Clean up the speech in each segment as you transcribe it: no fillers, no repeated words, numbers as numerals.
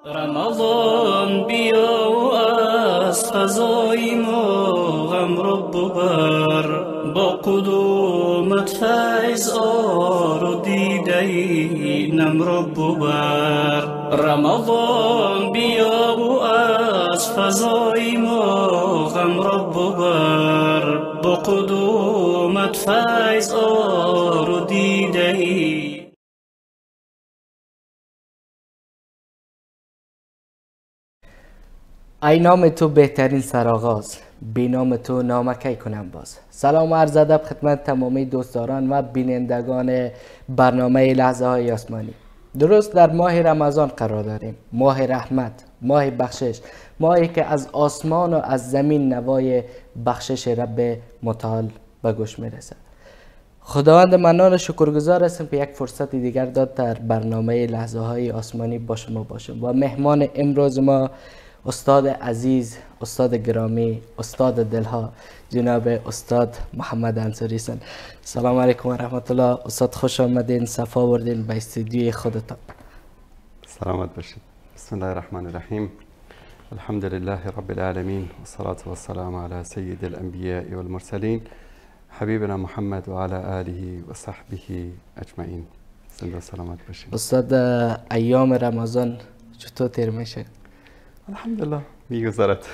رمضان بیا و از فضای ما غم رو ببر، با قدومت فیض آر و دیده نم رو ببر. رمضان بیا و از فضای ما غم رو ببر، با قدومت فیض آر و دیده. ای نام تو بهترین سرآغاز، بی نام تو نامکی کنم باز. سلام و عرض ادب خدمت تمامی دوستداران و بینندگان برنامه لحظه های آسمانی. درست در ماه رمضان قرار داریم، ماه رحمت، ماه بخشش، ماهی که از آسمان و از زمین نوای بخشش رب متعال به گوش میرسد. خداوند منان شکرگزار هستم که یک فرصت دیگر داد در برنامه لحظه های آسمانی با شما باشم و مهمان امروز ما استاد عزیز، استاد گرامی، استاد دلها، جناب استاد محمد انصاری هستند. سلام علیکم و رحمت الله. استاد خوش آمدین، صفا بردین به استودیوی خودتان. سلامت باشید. بسم الله الرحمن الرحیم. الحمد لله رب العالمین و الصلاة والسلام علی سید الانبیاء والمرسلین حبیبنا محمد و علی آله و صحبه اجمعین. زنده و سلامت باشید. استاد ایام رمضان چطور تیر میشه؟ الحمدلله میگذرد.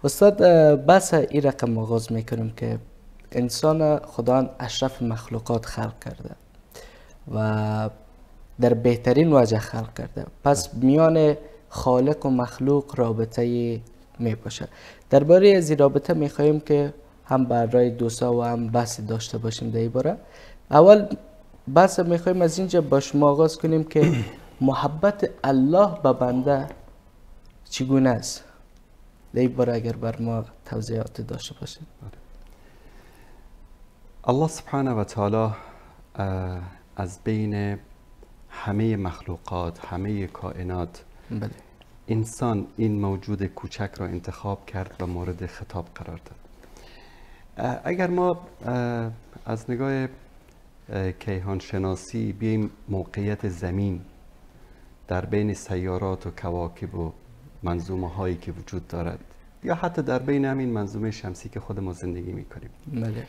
استاد بس این رقم آغاز میکنم که انسان خداوند اشرف مخلوقات خلق کرده و در بهترین وجه خلق کرده، پس میان خالق و مخلوق رابطه می باشه. درباره از این رابطه میخواهیم که هم برای دوستا و هم بحث داشته باشیم در این باره. اول بحث میخواهیم از اینجا با شما آغاز کنیم که محبت الله به بنده چگونه است؟ در این باره اگر بر ما توضیحات داشته باشید. الله سبحانه و تعالی از بین همه مخلوقات، همه کائنات، بله. انسان این موجود کوچک را انتخاب کرد و مورد خطاب قرار داد. اگر ما از نگاه کیهان شناسی بیایم موقعیت زمین در بین سیارات و کواکب و منظومه هایی که وجود دارد یا حتی در بین همین منظومه شمسی که خود ما زندگی میکنیم، بله.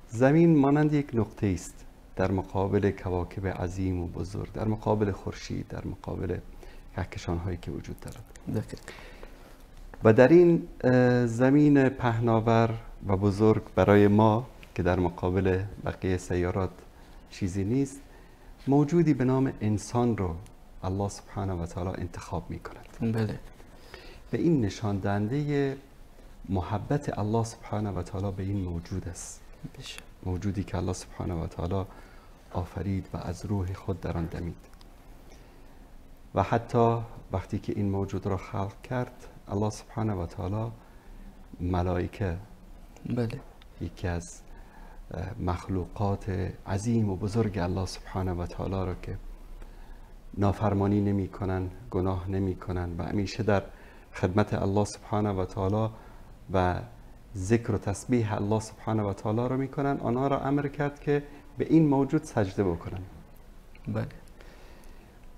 زمین مانند یک نقطه است در مقابل کواکب عظیم و بزرگ، در مقابل خورشید، در مقابل کهکشان هایی که وجود دارد. و در این زمین پهناور و بزرگ برای ما که در مقابل بقیه سیارات چیزی نیست، موجودی به نام انسان رو الله سبحانه و تعالی انتخاب می کند. بله. و این نشان دهنده محبت الله سبحانه و تعالی به این موجود است. موجودی که الله سبحانه و تعالی آفرید و از روح خود در آن دمید. و حتی وقتی که این موجود را خلق کرد، الله سبحانه و تعالی ملائکه، بله، یکی از مخلوقات عظیم و بزرگ الله سبحانه و تعالی را که نافرمانی نمی کنن، گناه نمی کنن و همیشه در خدمت الله سبحانه و تعالی و ذکر و تسبیح الله سبحانه و تعالی را می کنن، آنها را امر کرد که به این موجود سجده بکنن. بله.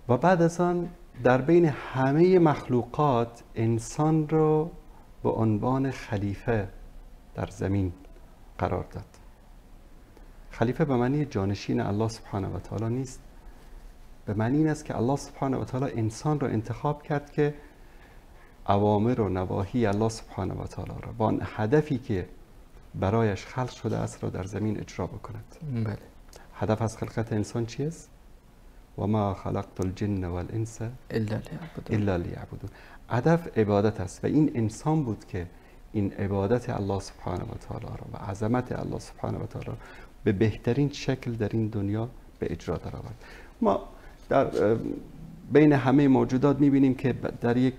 و بعد از آن در بین همه مخلوقات انسان رو به عنوان خلیفه در زمین قرار داد. خلیفه به معنی جانشین الله سبحانه و تعالی نیست، به معنی این است که الله سبحانه و تعالی انسان رو انتخاب کرد که اوامر و نواهی الله سبحانه و تعالی را با آن هدفی که برایش خلق شده است را در زمین اجرا بکند. بله. هدف از خلقت انسان چیست؟ و ما خلقت الجن والانس الا لیعبدون. هدف عبادت است و این انسان بود که این عبادت الله سبحانه و تعالی را و عظمت الله سبحانه و تعالی را به بهترین شکل در این دنیا به اجرا درآورد. ما در بین همه موجودات می‌بینیم که در یک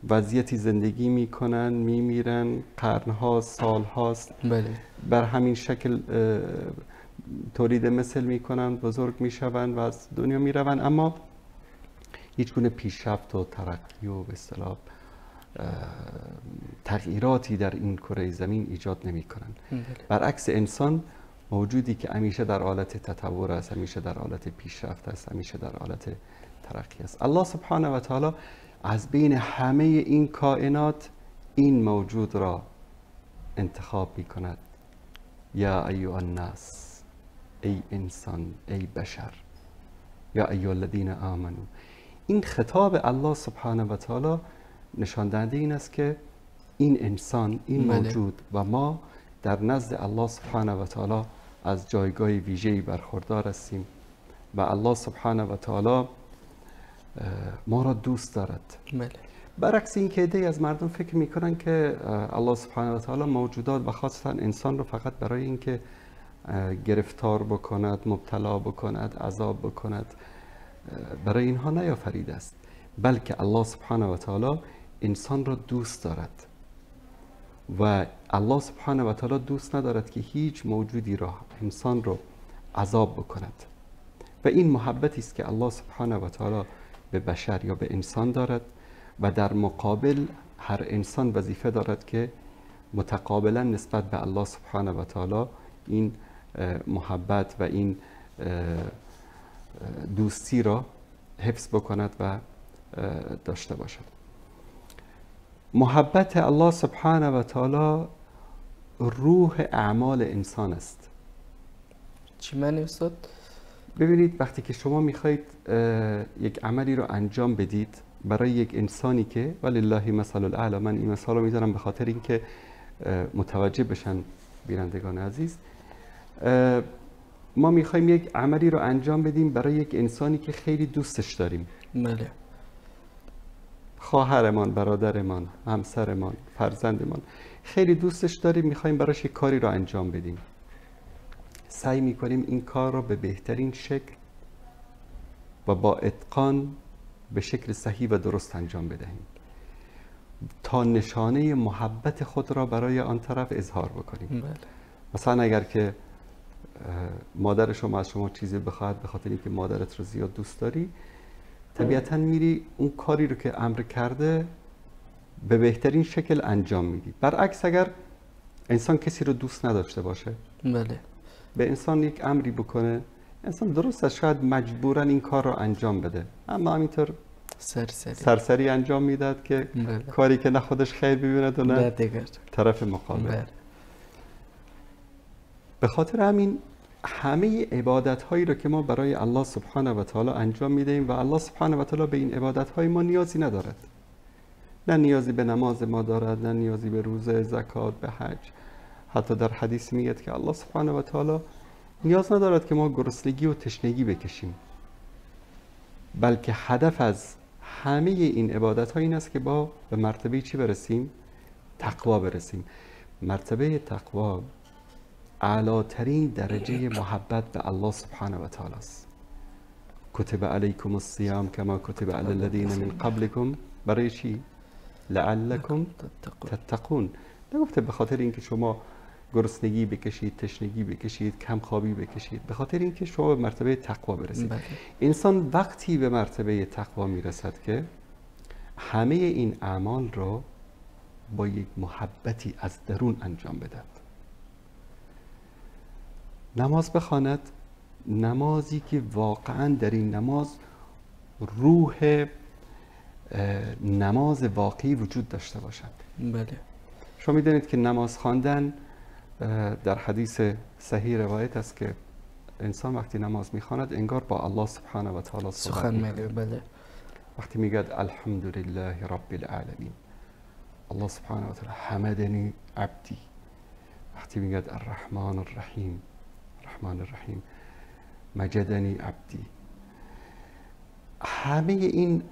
وضعیتی زندگی می‌کنن، می‌میرن، قرن‌ها، سال‌هاست. بله. بر همین شکل تولید مثل می‌کنن، بزرگ می‌شوند و از دنیا می‌روند، اما هیچ گونه پیشرفت و ترقی و به اصطلاح تغییراتی در این کره زمین ایجاد نمی‌کنند. برعکس انسان موجودی که همیشه در حالت تطور است، همیشه در حالت پیشرفت است، همیشه در حالت ترقی است. الله سبحانه و تعالی از بین همه این کائنات این موجود را انتخاب می کند. یا ایها الناس، ای انسان، ای بشر، یا ایها الذین آمنو. این خطاب الله سبحانه و تعالی نشان دهنده این است که این انسان، این موجود و ما در نزد الله سبحانه و تعالی از جایگاه ویژه‌ای برخوردار هستیم و الله سبحانه و تعالی ما را دوست دارد. برعکس این که عده‌ای از مردم فکر میکنن که الله سبحانه و تعالی موجودات و خاصتا انسان رو فقط برای اینکه گرفتار بکند، مبتلا بکند، عذاب بکند، برای اینها نیافریده است، بلکه الله سبحانه و تعالی انسان را دوست دارد و الله سبحانه و تعالی دوست ندارد که هیچ موجودی را، انسان را عذاب بکند و این محبتی است که الله سبحانه و تعالی به بشر یا به انسان دارد و در مقابل هر انسان وظیفه دارد که متقابلا نسبت به الله سبحانه و تعالی این محبت و این دوستی را حفظ بکند و داشته باشد. محبت الله سبحانه و تعالی روح اعمال انسان است. چی معنی استاد؟ ببینید وقتی که شما میخواید یک عملی رو انجام بدید برای یک انسانی که ولله مثل الاعلی، من این مثال رو میذارم به خاطر اینکه متوجه بشن بینندگان عزیز، ما میخوایم یک عملی رو انجام بدیم برای یک انسانی که خیلی دوستش داریم. بله. خواهرمان، برادرمان، همسرمان، فرزندمان، خیلی دوستش داریم، میخوایم براش یک کاری رو انجام بدیم. سعی میکنیم این کار رو به بهترین شکل و با اتقان به شکل صحیح و درست انجام بدهیم تا نشانه محبت خود را برای آن طرف اظهار بکنیم. بله. مثلا اگر که مادر شما از شما چیزی بخواهد به خاطر اینکه مادرت رو زیاد دوست داری، طبیعتا میری اون کاری رو که امر کرده به بهترین شکل انجام میدی. برعکس اگر انسان کسی رو دوست نداشته باشه، بله، به انسان یک امری بکنه، انسان درست است شاید مجبورا این کار رو انجام بده، اما همینطور سرسری انجام میداد که بله. کاری که نه خودش خیر ببیند و نه طرف مقابل. بله. به خاطر همین همه عبادت هایی رو که ما برای الله سبحانه و تعالی انجام میدهیم و الله سبحانه و تعالی به این عبادت های ما نیازی ندارد. نه نیازی به نماز ما دارد، نه نیازی به روزه، زکات، به حج. حتی در حدیث میگه که الله سبحانه و تعالی نیاز ندارد که ما گرسنگی و تشنگی بکشیم، بلکه هدف از همه این عبادت ها این است که با به مرتبه چی برسیم؟ تقوا برسیم. مرتبه تقوا اعلاترین درجه محبت به الله سبحانه و تعالی است. کتب علیکم الصیام کما کتب علی الذین من قبلکم. برای چی؟ لعلکم تتقون. نگفته به خاطر اینکه شما گرسنگی بکشید، تشنگی بکشید، کم خوابی بکشید، به خاطر اینکه شما به مرتبه تقوا برسید. انسان وقتی به مرتبه تقوا میرسد که همه این اعمال رو با یک محبتی از درون انجام بدهد. نماز بخواند، نمازی که واقعا در این نماز روح نماز واقعی وجود داشته باشد. بله. شما میدونید که نماز خواندن در حدیث صحیح روایت است که انسان وقتی نماز میخواند انگار با الله سبحانه و تعالی سخن میگه. بله. وقتی میگه الحمدلله رب العالمین، الله سبحانه و تعالی حمدنی عبدی. وقتی میگه الرحمن الرحیم، الرحمن الرحیم مجدنی عبدی. همه این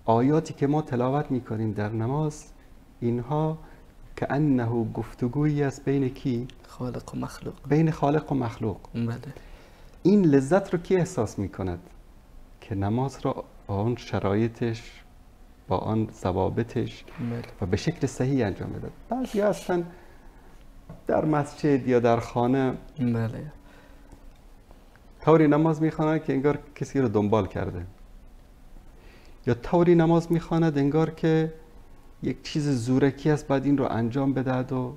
آیاتی که ما تلاوت میکنیم در نماز، اینها که انه گفتگویی است بین کی؟ خالق و مخلوق. بین خالق و مخلوق. بله. این لذت رو کی احساس میکند؟ که نماز را با آن شرایطش، با آن ضوابطش و به شکل صحیح انجام بده. بعضی هستن در مسجد یا در خانه بله طوری نماز میخواند که انگار کسی رو دنبال کرده، یا طوری نماز میخواند انگار که یک چیز زورکی است بعد این رو انجام بدهد و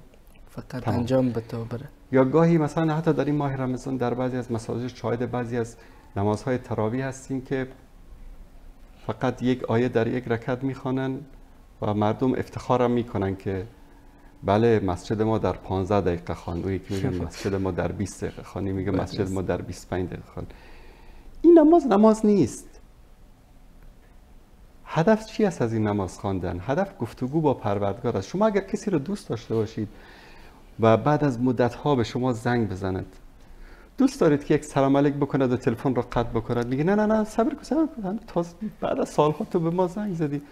فقط تمام. انجام بده و بره. یا گاهی مثلا حتی در این ماه رمضان در بعضی از مساجد شاهد بعضی از نمازهای تراویح هستیم که فقط یک آیه در یک رکعت میخوانن و مردم افتخارم میکنن که بله مسجد ما در 15 دقیقه خواند، یکی میگه مسجد ما در 20 دقیقه خواند، میگه مسجد ما در 25 دقیقه خواند. این نماز نیست. هدف چی است از این نماز خواندن؟ هدف گفتگو با پروردگار است. شما اگر کسی رو دوست داشته باشید و بعد از مدت‌ها به شما زنگ بزند، دوست دارید که یک سلام علیک بکند و تلفن رو قطع بکند، میگه نه صبر کن تازه بعد از سال‌ها تو به ما زنگ زدی.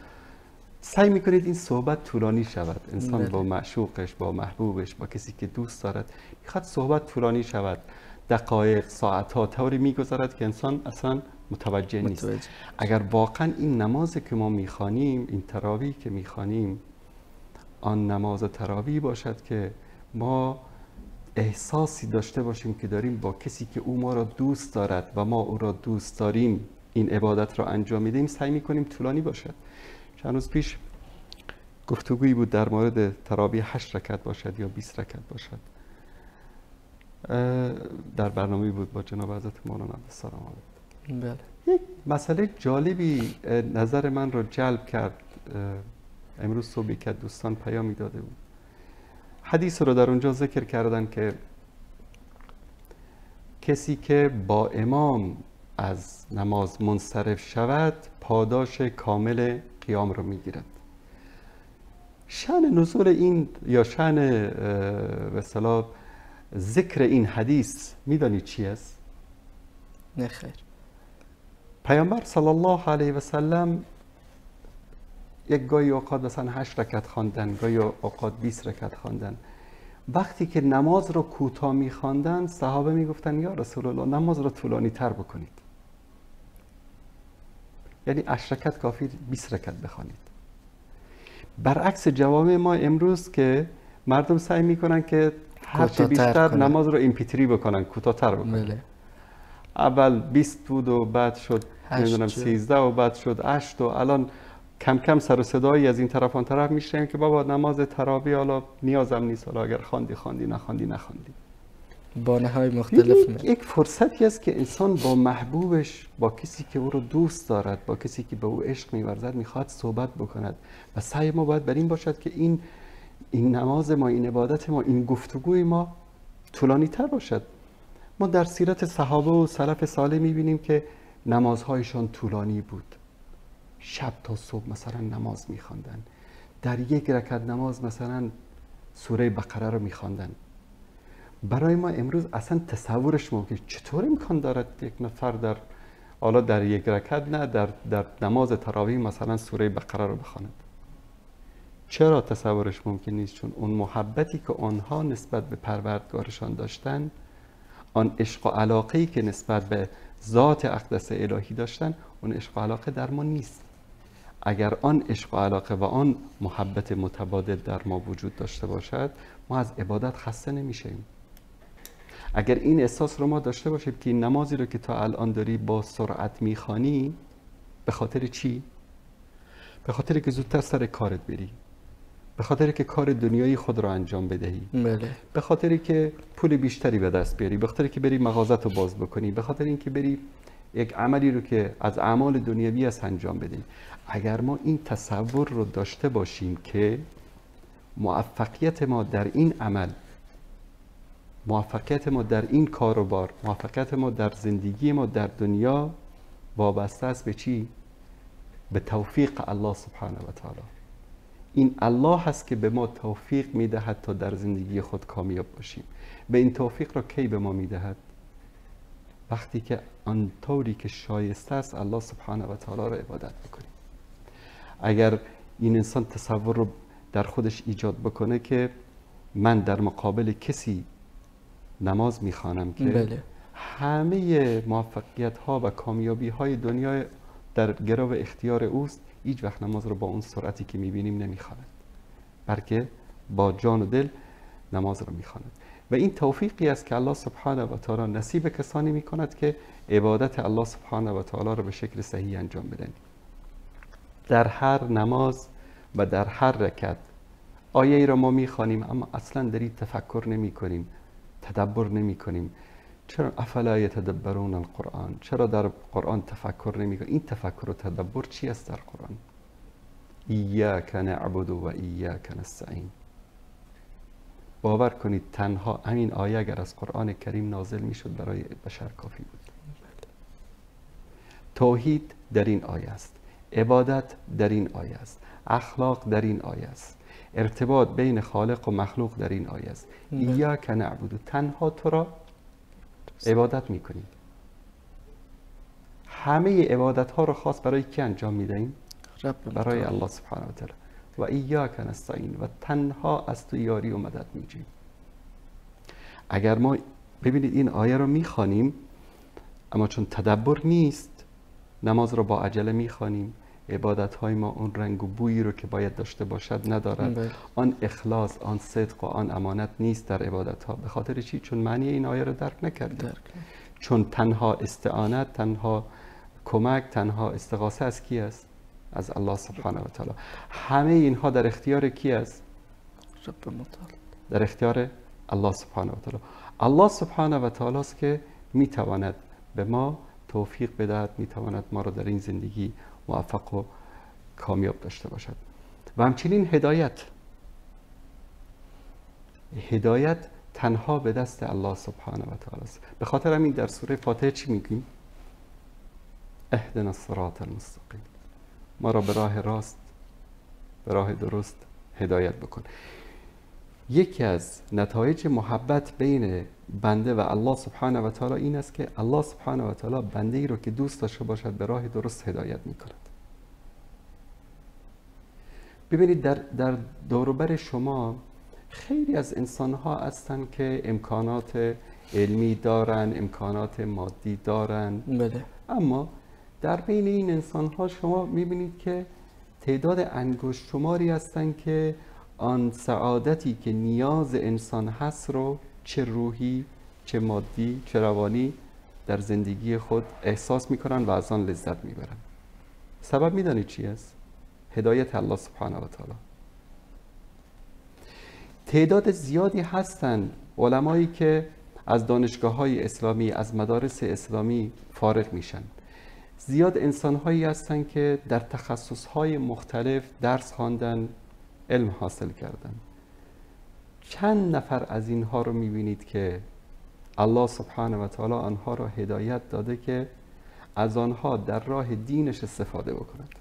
سعی میکنید این صحبت طولانی شود. انسان با معشوقش، با محبوبش، با کسی که دوست دارد میخواد صحبت طولانی شود، دقایق، ساعت‌ها طوری میگذرد که انسان اصلا متوجه نیست. اگر واقعا این نمازی که ما میخوانیم، این تراویح که میخوانیم، آن نماز تراویح باشد که ما احساسی داشته باشیم که داریم با کسی که او ما را دوست دارد و ما او را دوست داریم این عبادت را انجام میدیم، سعی میکنیم طولانی باشد. چند روز پیش گفتگویی بود در مورد تراویح 8 رکعت باشد یا 20 رکعت باشد. در برنامه‌ای بود با جناب حضرت مولانا عبدالسلام آمد. بله. یک مسئله جالبی نظر من رو جلب کرد. امروز صبح که دوستان پیامی داده بود، حدیث رو در اونجا ذکر کردن که کسی که با امام از نماز منصرف شود پاداش کامل قیام رو میگیرد. شأن نزول این یا شأن به اصطلاح ذکر این حدیث میدانید چی است؟ نه خیر. پیامبر صلی الله علیه و سلم یک گاهی اوقات مثلا 8 رکعت خواندن، گاهی اوقات 20 رکعت خواندن. وقتی که نماز رو کوتاه می‌خواندن، صحابه میگفتن یا رسول الله نماز رو طولانی تر بکنید. یعنی 8 رکعت کافی، 20 رکعت بخوانید. برعکس جوامع ما امروز که مردم سعی میکنن که هرچه بیشتر نماز رو امپیتری بکنن، کوتاه‌تر بکنن. بله. اول 20 بود و بعد شد نمیدونم 13 و بعد شد 8 و الان کم کم سر و صدایی از این طرف آن طرف میشنیم که بابا نماز تراویح حالا نیازم نیست، حالا اگر خواندی نخواندی. بانه‌های مختلف. یک فرصتی است که انسان با محبوبش، با کسی که او رو دوست دارد، با کسی که به او عشق می‌ورزد میخواد صحبت بکند و سعی ما باید بر این باشد که این نماز ما، این عبادت ما، این گفتگوی ما طولانی تر باشد. ما در سیرت صحابه و سلف صالح می‌بینیم که نمازهایشان طولانی بود. شب تا صبح مثلا نماز می‌خواندن. در یک رکعت نماز مثلا سوره بقره رو می‌خواندن. برای ما امروز اصلا تصورش ممکن چطور امکان دارد یک نفر در یک رکعت نه در نماز تراویح مثلا سوره بقره رو بخواند؟ چرا تصورش ممکن نیست؟ چون اون محبتی که آنها نسبت به پروردگارشان داشتن، آن عشق و علاقه‌ای که نسبت به ذات اقدس الهی داشتن، اون عشق و علاقه در ما نیست. اگر آن عشق و علاقه و آن محبت متبادل در ما وجود داشته باشد، ما از عبادت خسته نمیشیم. اگر این احساس رو ما داشته باشیم که این نمازی رو که تا الان داری با سرعت میخوانی، به خاطر چی؟ به خاطر که زودتر سر کارت بری، به خاطر که کار دنیایی خود رو انجام بدهی، بله. به خاطر که پول بیشتری به دست بیاری، به خاطر که بری مغازت رو باز بکنی، به خاطر اینکه بری یک عملی رو که از اعمال دنیوی است انجام بدی. اگر ما این تصور رو داشته باشیم که موفقیت ما در این عمل، موفقیت ما در این کاروبار، موفقیت ما در زندگی ما در دنیا وابسته است به چی؟ به توفیق الله سبحانه و تعالی. این الله هست که به ما توفیق میدهد تا در زندگی خود کامیاب باشیم. به این توفیق را کی به ما میدهد؟ وقتی که آن طوری که شایسته است الله سبحانه و تعالی را عبادت بکنیم. اگر این انسان تصور رو در خودش ایجاد بکنه که من در مقابل کسی نماز میخوانم که بله. همه موفقیت ها و کامیابی های دنیا در گرو اختیار اوست، هیچ وقت نماز رو با اون سرعتی که میبینیم نمیخواند، بلکه با جان و دل نماز رو میخواند. و این توفیقی است که الله سبحانه و تعالی نصیب کسانی میکند که عبادت الله سبحانه و تعالی رو به شکل صحیح انجام بدن. در هر نماز و در هر رکعت آیه ای را ما میخوانیم اما اصلا در این تفکر نمی کنیم تدبر نمی کنیم. چرا افلا یتدبرون القرآن؟ چرا در قرآن تفکر نمی کنیم؟ این تفکر و تدبر چی است در قرآن؟ ایاک نعبد و ایاک نستعین. باور کنید تنها همین آیه اگر از قرآن کریم نازل می شد برای بشر کافی بود. توحید در این آیه است، عبادت در این آیه است، اخلاق در این آیه است، ارتباط بین خالق و مخلوق در این آیه است. ایاک نعبد، تنها تو را عبادت میکنیم. همه عبادت ها رو خاص برای کی انجام میدهیم؟ برای الله سبحانه و تعالی. و ایاک نستعین، و تنها از تو یاری و مدد میجوییم. اگر ما ببینید این آیه رو میخوانیم اما چون تدبر نیست، نماز رو با عجله میخوانیم، عبادت های ما اون رنگ و بویی رو که باید داشته باشد ندارد، آن اخلاص، آن صدق و آن امانت نیست در عبادت ها. به خاطر چی؟ چون معنی این آیه رو درک نکردیم. چون تنها استعانت، تنها کمک، تنها استغاثه از کی است؟ از الله سبحانه و تعالی. همه اینها در اختیار کی است؟ رب متعال. در اختیار الله سبحانه و تعالی. الله سبحانه و تعالی است که میتواند به ما توفیق بدهد، میتواند ما رو در این زندگی موفق و کامیاب داشته باشد. و همچنین هدایت تنها به دست الله سبحانه و تعالی است. به خاطر همین در سوره فاتحه چی میگیم؟ اهدنا الصراط المستقیم، ما را به راه راست، به راه درست هدایت بکن. یکی از نتایج محبت بین بنده و الله سبحانه و تعالی این است که الله سبحانه و تعالی بنده ای رو که دوست داشته باشد به راه درست هدایت میکند. ببینید در دوروبر شما خیلی از انسان ها هستن که امکانات علمی دارن، امکانات مادی دارن، بله. اما در بین این انسان ها شما میبینید که تعداد انگشت شماری هستن که آن سعادتی که نیاز انسان هست رو چه روحی، چه مادی، چه روانی در زندگی خود احساس میکنن و از آن لذت میبرن. سبب میدانید چی است؟ هدایت الله سبحانه و تعالی. تعداد زیادی هستن علمایی که از دانشگاه‌های اسلامی، از مدارس اسلامی فارغ میشن. زیاد انسان‌هایی هستن که در تخصص‌های مختلف درس خواندن، علم حاصل کردن. چند نفر از اینها رو میبینید که الله سبحانه و تعالی آنها را هدایت داده که از آنها در راه دینش استفاده بکنند؟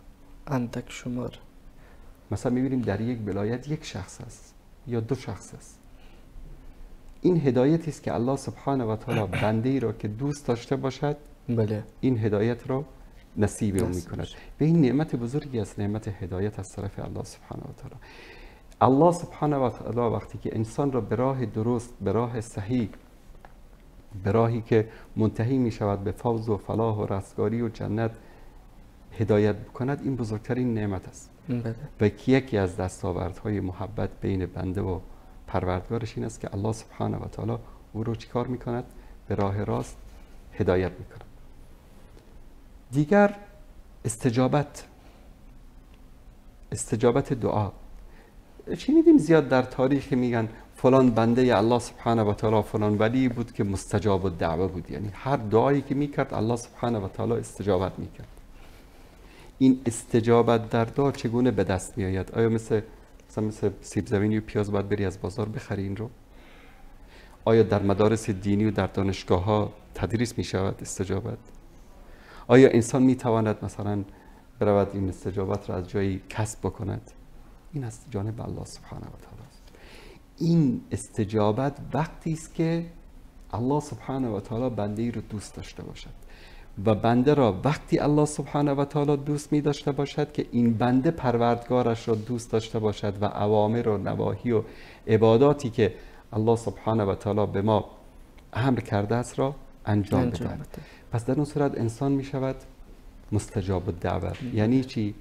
اندک شمار. مثلا میبینیم در یک ولایت یک شخص است یا دو شخص است. این هدایتی است که الله سبحانه و تعالی بنده ای را که دوست داشته باشد، بله، این هدایت را نصیب او میکند. به این نعمت بزرگی است، نعمت هدایت از طرف الله سبحانه و تعالی. الله سبحانه و تعالی وقتی که انسان را به راه درست، به راه صحیح، به راهی که منتهی می شود به فوز و فلاح و رستگاری و جنت هدایت بکند، این بزرگترین نعمت است. بله. و یکی از دستاوردهای محبت بین بنده و پروردگارش این است که الله سبحانه و تعالی او رو چیکار میکند؟ به راه راست هدایت میکند. دیگر استجابت دعا. شنیدیم زیاد در تاریخ میگن فلان بنده الله سبحانه و تعالی فلان ولی بود که مستجاب الدعوه بود، یعنی هر دعایی که میکرد الله سبحانه و تعالی استجابت میکرد. این استجابت در دعا چگونه به دست میآید؟ آیا مثل سیب زمینی و پیاز باید بری از بازار بخری این رو؟ آیا در مدارس دینی و در دانشگاه ها تدریس می شود استجابت؟ آیا انسان می تواند مثلا برود این استجابت را از جایی کسب بکند؟ این از جانب الله سبحانه و تعالی است. این استجابت وقتی است که الله سبحانه و تعالی بنده ای رو دوست داشته باشد و بنده را وقتی الله سبحانه و تعالی دوست می داشته باشد که این بنده پروردگارش را دوست داشته باشد و اوامر و نواهی و عباداتی که الله سبحانه و تعالی به ما امر کرده است را انجام بده. پس در اون صورت انسان می شود مستجاب الدعوه. یعنی چی؟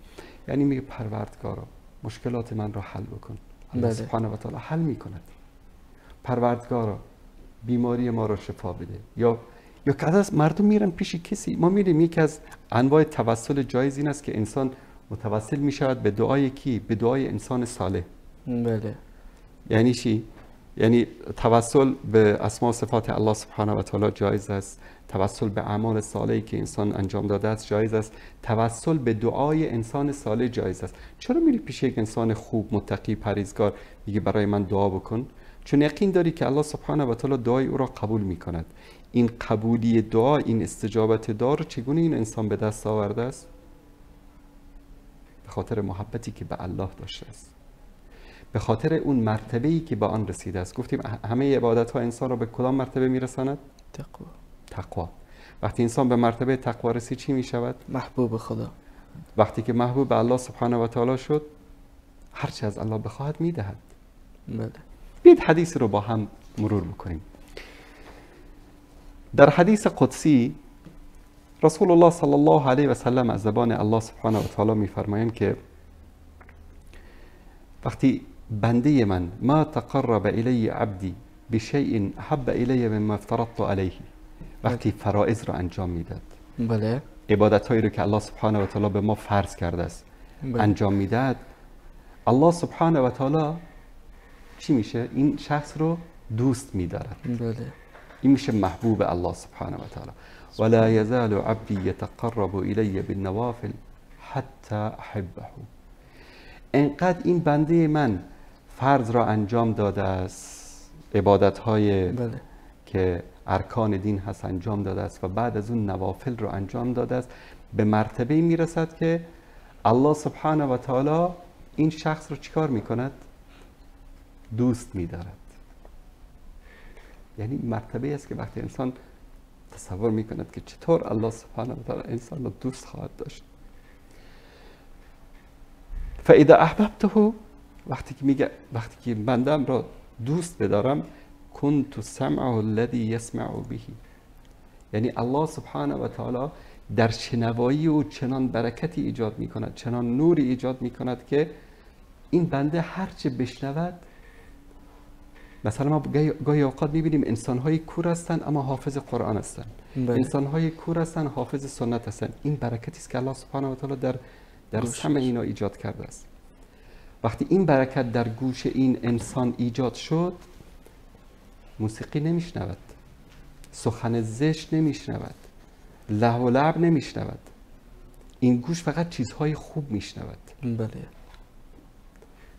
یعنی میگه پروردگارا مشکلات من را حل بکن. الله سبحانه و تعالی حل می کند. پروردگارا بیماری ما را شفا بده. یا که از مردم میرن پیش کسی. ما میریم یکی از انواع توسل جایز این است که انسان متوسل می شود به دعای کی؟ به دعای انسان صالح. بله. یعنی چی؟ یعنی توسل به اسما و صفات الله سبحانه و تعالی جایز است، توسل به اعمال صالحی که انسان انجام داده است جایز است، توسل به دعای انسان صالح جایز است. چرا میری پیش یک انسان خوب، متقی، پرهیزگار میگی برای من دعا بکن؟ چون یقین داری که الله سبحانه و تعالی دعای او را قبول میکند. این قبولی دعا، این استجابت دعا رو چگونه این انسان به دست آورده است؟ به خاطر محبتی که به الله داشته است، به خاطر اون مرتبه‌ای که به آن رسیده است. گفتیم همه عبادت ها انسان را به کدام مرتبه میرساند؟ تقوا. وقتی انسان به مرتبه تقوا رسید چی می شود؟ محبوب خدا. وقتی که محبوب به الله سبحانه و تعالی شد، هرچی از الله بخواهد میدهد. بله. بیایید حدیث رو با هم مرور بکنیم. در حدیث قدسی رسول الله صلی الله علیه و سلم از زبان الله سبحانه و تعالی میفرمایند که وقتی بنده من ما تقرب الی عبدی بشیء احب الی مما افترضت علیه، وقتی فرائض را انجام میداد، بله، عبادت هایی رو که الله سبحانه و تعالی به ما فرض کرده است بله. انجام میداد، الله سبحانه و تعالی چی میشه؟ این شخص رو دوست میدارد. بله. این میشه محبوب الله سبحانه و تعالی. ولا یزال عبدی یتقرب الی بالنوافل حتی احبه. انقدر این بنده من فرض را انجام داده است، عبادت های بله. که ارکان دین هست انجام داده است و بعد از اون نوافل رو انجام داده است، به مرتبه میرسد که الله سبحانه و تعالی این شخص رو چیکار میکند؟ دوست میدارد. یعنی مرتبه است که وقتی انسان تصور میکند که چطور الله سبحانه و تعالی انسان رو دوست خواهد داشت. فاذا احببته، وقتی که بندم را دوست بدارم، كنت سمعه الذي يسمع به، یعنی الله سبحانه و تعالی در شنوایی او چنان برکتی ایجاد میکند، چنان نوری ایجاد میکند که این بنده هرچه بشنود. مثلا ما گاهی اوقات میبینیم انسان‌های کور هستند اما حافظ قرآن هستند، انسان‌های کور هستند حافظ سنت هستند. این برکتی است که الله سبحانه و تعالی در سمع اینا ایجاد کرده است. وقتی این برکت در گوش این انسان ایجاد شد، موسیقی نمیشنود، سخن زشت نمیشنود، لهو و لعب نمیشنود. این گوش فقط چیزهای خوب میشنود. بله.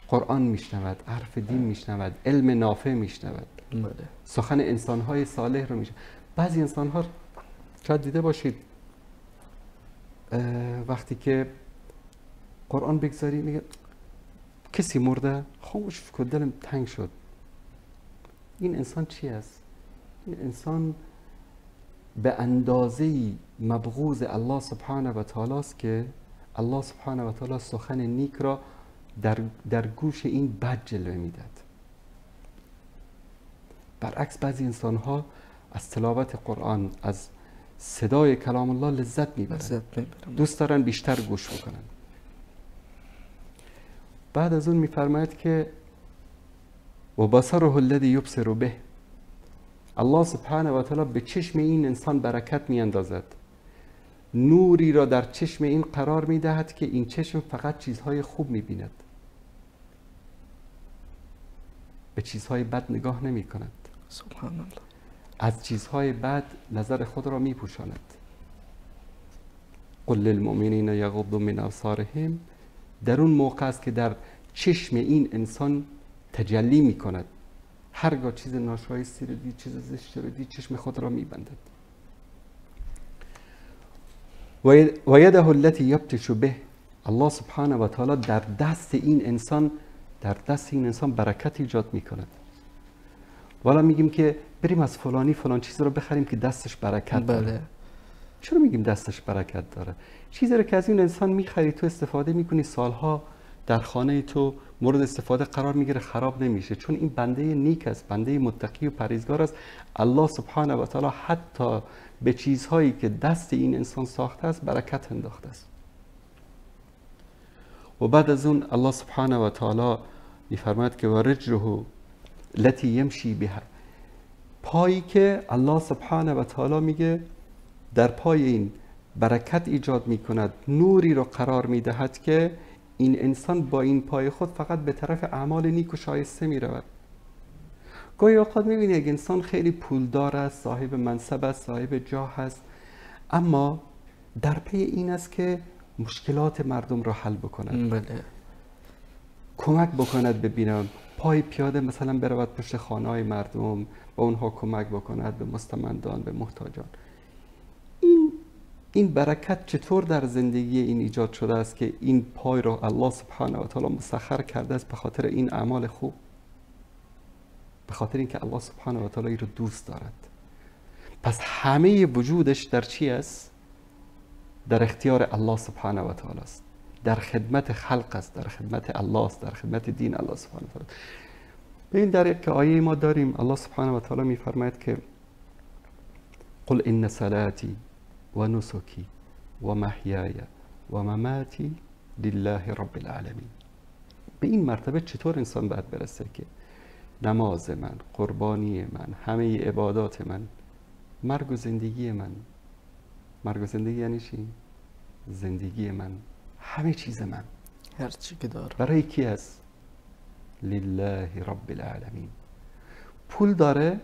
قرآن میشنود، حرف دین میشنود، علم نافع میشنود، بله. سخن انسانهای صالح رو میشنود. بعضی انسانها شاید دیده باشید وقتی که قرآن بگذاری میگه کسی مرده، خاموش کن، دلم تنگ شد. این انسان چی است؟ این انسان به اندازه‌ای مبغوض الله سبحانه و تعالی است که الله سبحانه و تعالی سخن نیک را در گوش این بد جلوه میداد. برعکس بعضی انسان‌ها از تلاوت قرآن، از صدای کلام الله لذت میبرند، دوست دارن بیشتر گوش بکنن. بعد از اون میفرماید که و بصره الذی یبصر به، الله سبحانه و تعالی به چشم این انسان برکت میاندازد، نوری را در چشم این قرار میدهد که این چشم فقط چیزهای خوب میبیند، به چیزهای بد نگاه نمی کند. سبحان الله. از چیزهای بد نظر خود را میپوشاند. قل للمؤمنین یغضوا من ابصارهم، در اون موقع است که در چشم این انسان تجلی می کند. هرگاه چیز ناشایستی رو دید، چیز زشت رو دید، چشم خود را می بندد. و یده التي یبطش به، الله سبحانه و تعالی در دست این انسان برکت ایجاد می کند. والا میگیم که بریم از فلان چیز رو بخریم که دستش برکت داره. چرا میگیم دستش برکت داره؟ چیزی رو که از این انسان میخری، تو استفاده میکنی، سالها در خانه تو مورد استفاده قرار میگیره، خراب نمیشه، چون این بنده نیک است، بنده متقی و پرهیزگار است. الله سبحانه و تعالی حتی به چیزهایی که دست این انسان ساخته است برکت انداخته است. و بعد از اون الله سبحانه و تعالی میفرماید که و رجله التي یمشی بها، پایی که الله سبحانه و تعالی میگه در پای این برکت ایجاد میکند، نوری رو قرار میدهد که این انسان با این پای خود فقط به طرف اعمال نیک و شایسته میرود. گاهی اوقات میبینی اگه انسان خیلی پولدار است، صاحب منصب است، صاحب جاه است، اما در پی این است که مشکلات مردم را حل بکند، بله. کمک بکند. ببینم پای پیاده مثلا برود پشت خانه‌های مردم، با اونها کمک بکند، به مستمندان، به محتاجان. این برکت چطور در زندگی این ایجاد شده است که این پای را الله سبحانه و تعالی مسخر کرده است؟ به خاطر این اعمال خوب، به خاطر اینکه الله سبحانه و تعالی رو دوست دارد. پس همه وجودش در چی است؟ در اختیار الله سبحانه و تعالی است، در خدمت خلق است، در خدمت الله است، در خدمت دین الله سبحانه و تعالی. ببین در یک آیه ما داریم الله سبحانه و تعالی میفرماید که قل ان صلاتی و نسکی و محیای و مماتی لله رب العالمین. به این مرتبه چطور انسان باید برسه که نماز من، قربانی من، همه عبادات من، مرگ و زندگی من، مرگ و زندگی یعنی چی؟ زندگی من، همه چیز من، هر چی که دارم برای کی است؟ لله رب العالمین. پول داره،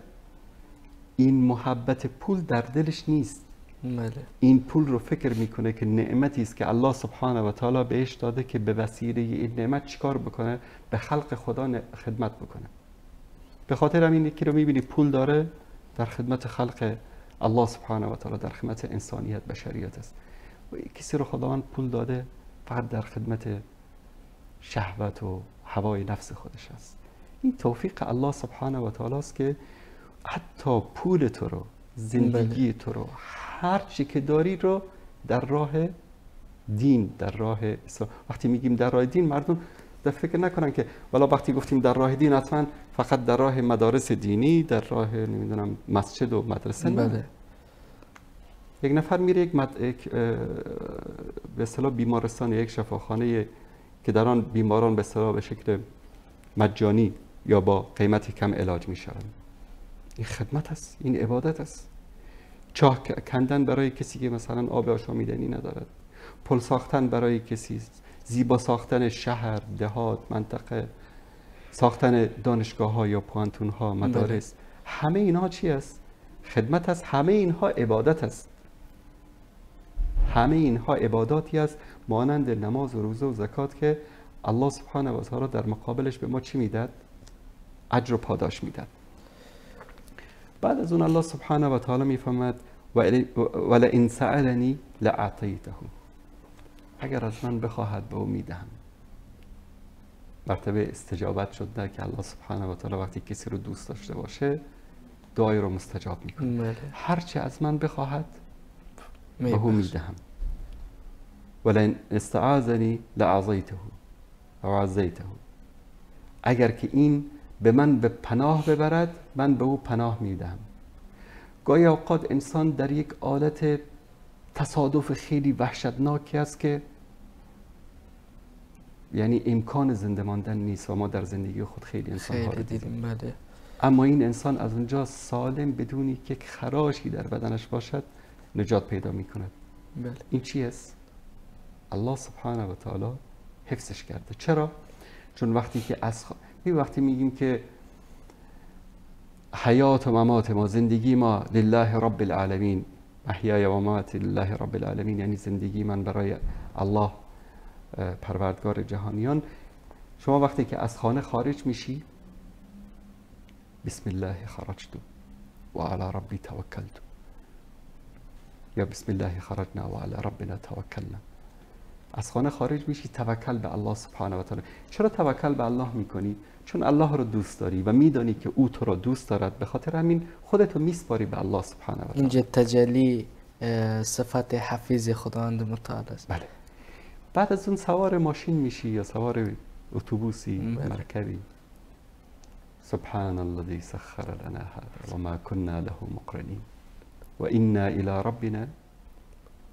این محبت پول در دلش نیست. بله. این پول رو فکر میکنه که نعمتی است که الله سبحانه و تعالی بهش داده که به وسیله این نعمت چیکار بکنه؟ به خلق خدا خدمت بکنه. به خاطر همین یکی رو میبینی پول داره، در خدمت خلق الله سبحانه و تعالی، در خدمت انسانیت، بشریت است. و کسی رو خداوند پول داده فقط در خدمت شهوت و هوای نفس خودش است. این توفیق الله سبحانه و تعالی است که حتی پول تو رو، زندگی تو رو، هر چی که داری رو در راه دین، در راه اسلام. وقتی میگیم در راه دین، مردم در فکر نکنن که والا وقتی گفتیم در راه دین حتما فقط در راه مدارس دینی، در راه نمیدونم مسجد و مدرسه. بله. یک نفر میره یک به اصطلاح بیمارستان، یک شفاخانه که در آن بیماران به اصطلاح به شکل مجانی یا با قیمت کم علاج میشوند. این خدمت است، این عبادت است. چاه کندن برای کسی که مثلا آب آشامیدنی ندارد، پل ساختن برای کسی، زیبا ساختن شهر، دهات، منطقه، ساختن دانشگاه ها یا پوانتون ها، مدارس، همه اینها چی است؟ خدمت است. همه اینها عبادت است. همه اینها عباداتی است، مانند نماز و روزه و زکات که الله سبحانه و تعالی در مقابلش به ما چی میداد؟ اجر و پاداش میداد. بعد از اون الله سبحانه و تعالی میفهمد ولئن سألنی لأعطیته، اگر از من بخواهد به او میدهم. مرتبه استجابت شده که الله سبحانه و تعالی وقتی کسی رو دوست داشته باشه دعای رو مستجاب میکنه. هرچه از من بخواهد به او میدهم. ولئن استعاذنی لأعطیته او عزیته، اگر که این به من به پناه ببرد من به او پناه میدهم. گاهی اوقات انسان در یک حالت تصادف خیلی وحشتناکی است که یعنی امکان زنده ماندن نیست و ما در زندگی خود خیلی انسان ها رو دیدیم. بله. اما این انسان از اونجا سالم بدونی که یک خراشی در بدنش باشد نجات پیدا می کند. بله. این چی است؟ الله سبحانه و تعالی حفظش کرده. چرا؟ چون وقتی که وقتی میگیم که حیات و ممات ما، زندگی ما لله رب العالمین، احیای و ممات لله رب العالمین، یعنی زندگی من برای الله پروردگار جهانیان. شما وقتی که از خانه خارج میشی بسم الله خرجت و علی ربی توکلت، یا بسم الله خرجنا و علی ربنا توکلنا. از خانه خارج میشی توکل به الله سبحانه و تعالی. چرا توکل به الله میکنی؟ چون الله رو دوست داری و میدانی که او تو رو دوست دارد، به خاطر همین خودتو میسپاری به الله سبحانه و تعالی. اینجا تجلی صفت حفیظ خداوند متعال است. بله. بعد از اون سوار ماشین میشی یا سوار اتوبوسی، مرکبی. سبحان الذي سخر لنا هذا وما كنا له مقرنين وانا الى ربنا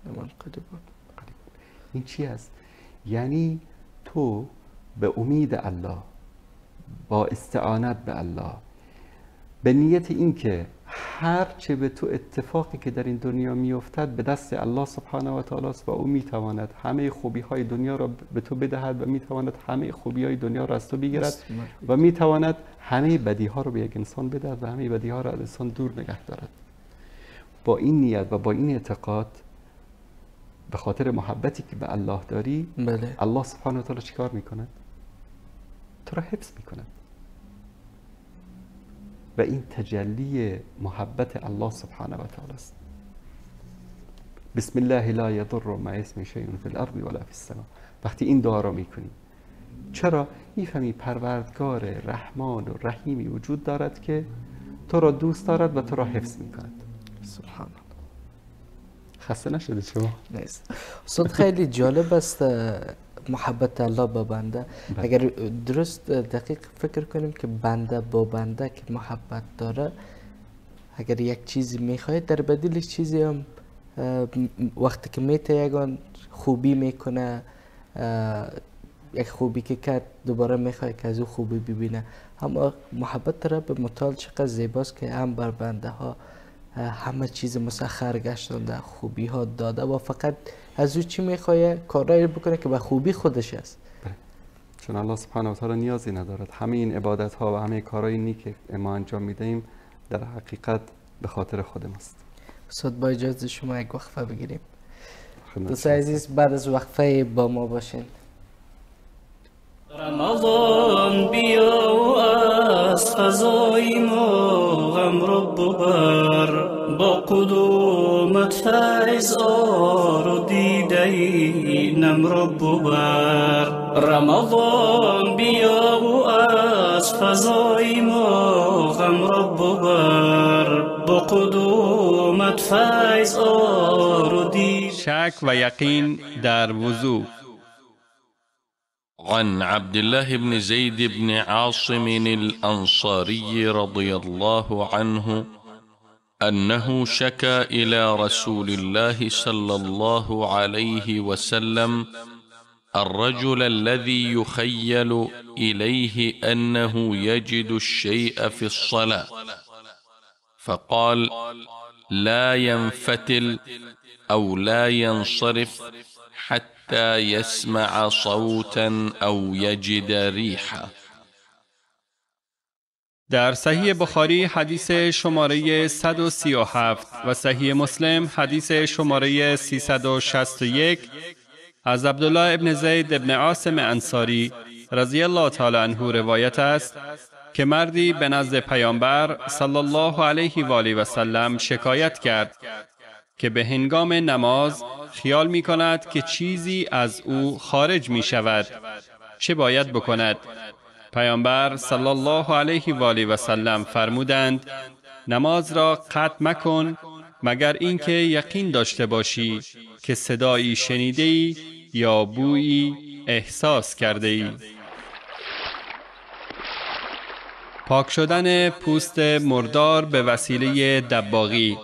لمنقلبون. این چی است؟ یعنی تو به امید الله، با استعانت به الله، به نیت این که هر چه به تو اتفاقی که در این دنیا میافتد به دست الله سبحانه و تعالی است و او میتواند همه خوبی های دنیا را به تو بدهد و میتواند همه خوبی های دنیا را از تو بگیرد و میتواند همه بدی ها را به یک انسان بدهد و همه بدی ها را از انسان دور نگه دارد. با این نیت و با این اعتقاد، به خاطر محبتی که به الله داری، بله. الله سبحانه و تعالی چیکار میکند؟ تو را حفظ میکند. و این تجلی محبت الله سبحانه و تعالی است. بسم الله لا یضر مع اسم شیء فی الارض ولا فی السماء. وقتی این دعا را میکنی، چرا؟ میفهمی پروردگار رحمان و رحیمی وجود دارد که تو را دوست دارد و تو را حفظ میکند. سبحان الله. خسته نشده شما؟ نیست. استاد خیلی جالب است محبت الله با بنده. اگر درست دقیق فکر کنیم که بنده با بنده که محبت داره، اگر یک چیزی میخواد در بدیلش چیزی هم وقتی که میته یگان خوبی میکنه، یک خوبی که کرد دوباره میخواد که از او خوبی ببینه. هم محبت رب متعال چقدر زیباست که هم بر بنده ها همه چیز مسخر گشتنده، خوبی ها داده و فقط از او چی میخواه؟ کارایی بکنه که به خوبی خودش است. چون الله سبحانه و تعالی نیازی ندارد. همه این عبادت ها و همه کارهای نیک که ما انجام میدهیم در حقیقت به خاطر خود ماست. استاد با اجازه شما یک وقفه بگیریم. دوست عزیز بعد از وقفه با ما باشین. رمضان بیا و از فضای ما غم رو ببر، با قدومت فیض آر و دیده نم رو ببر. رمضان بیا و از فضای ما غم رو ببر، با قدومت فیض آر و دیده. شک و یقین در وضو. عن عبد الله بن زيد بن عاصم الأنصاري رضي الله عنه أنه شكى إلى رسول الله صلى الله عليه وسلم الرجل الذي يخيل إليه أنه يجد الشيء في الصلاة، فقال: لا ينفتل أو لا ينصرف حتى يسمع صوتا أو يجد ريحا. در صحیح بخاری حدیث شماره 137 و صحیح مسلم حدیث شماره 361 از عبدالله ابن زید ابن عاصم انصاری رضی الله تعالی عنه روایت است که مردی به نزد پیامبر صلی الله علیه و آله و سلم شکایت کرد که به هنگام نماز خیال می کند که چیزی از او خارج می شود. چه باید بکند؟ پیامبر صلی الله علیه و آله و سلم فرمودند: نماز را قطع مکن مگر اینکه یقین داشته باشی که صدایی شنیده‌ای یا بویی احساس کرده‌ای. پاک شدن پوست مردار به وسیله دباغی.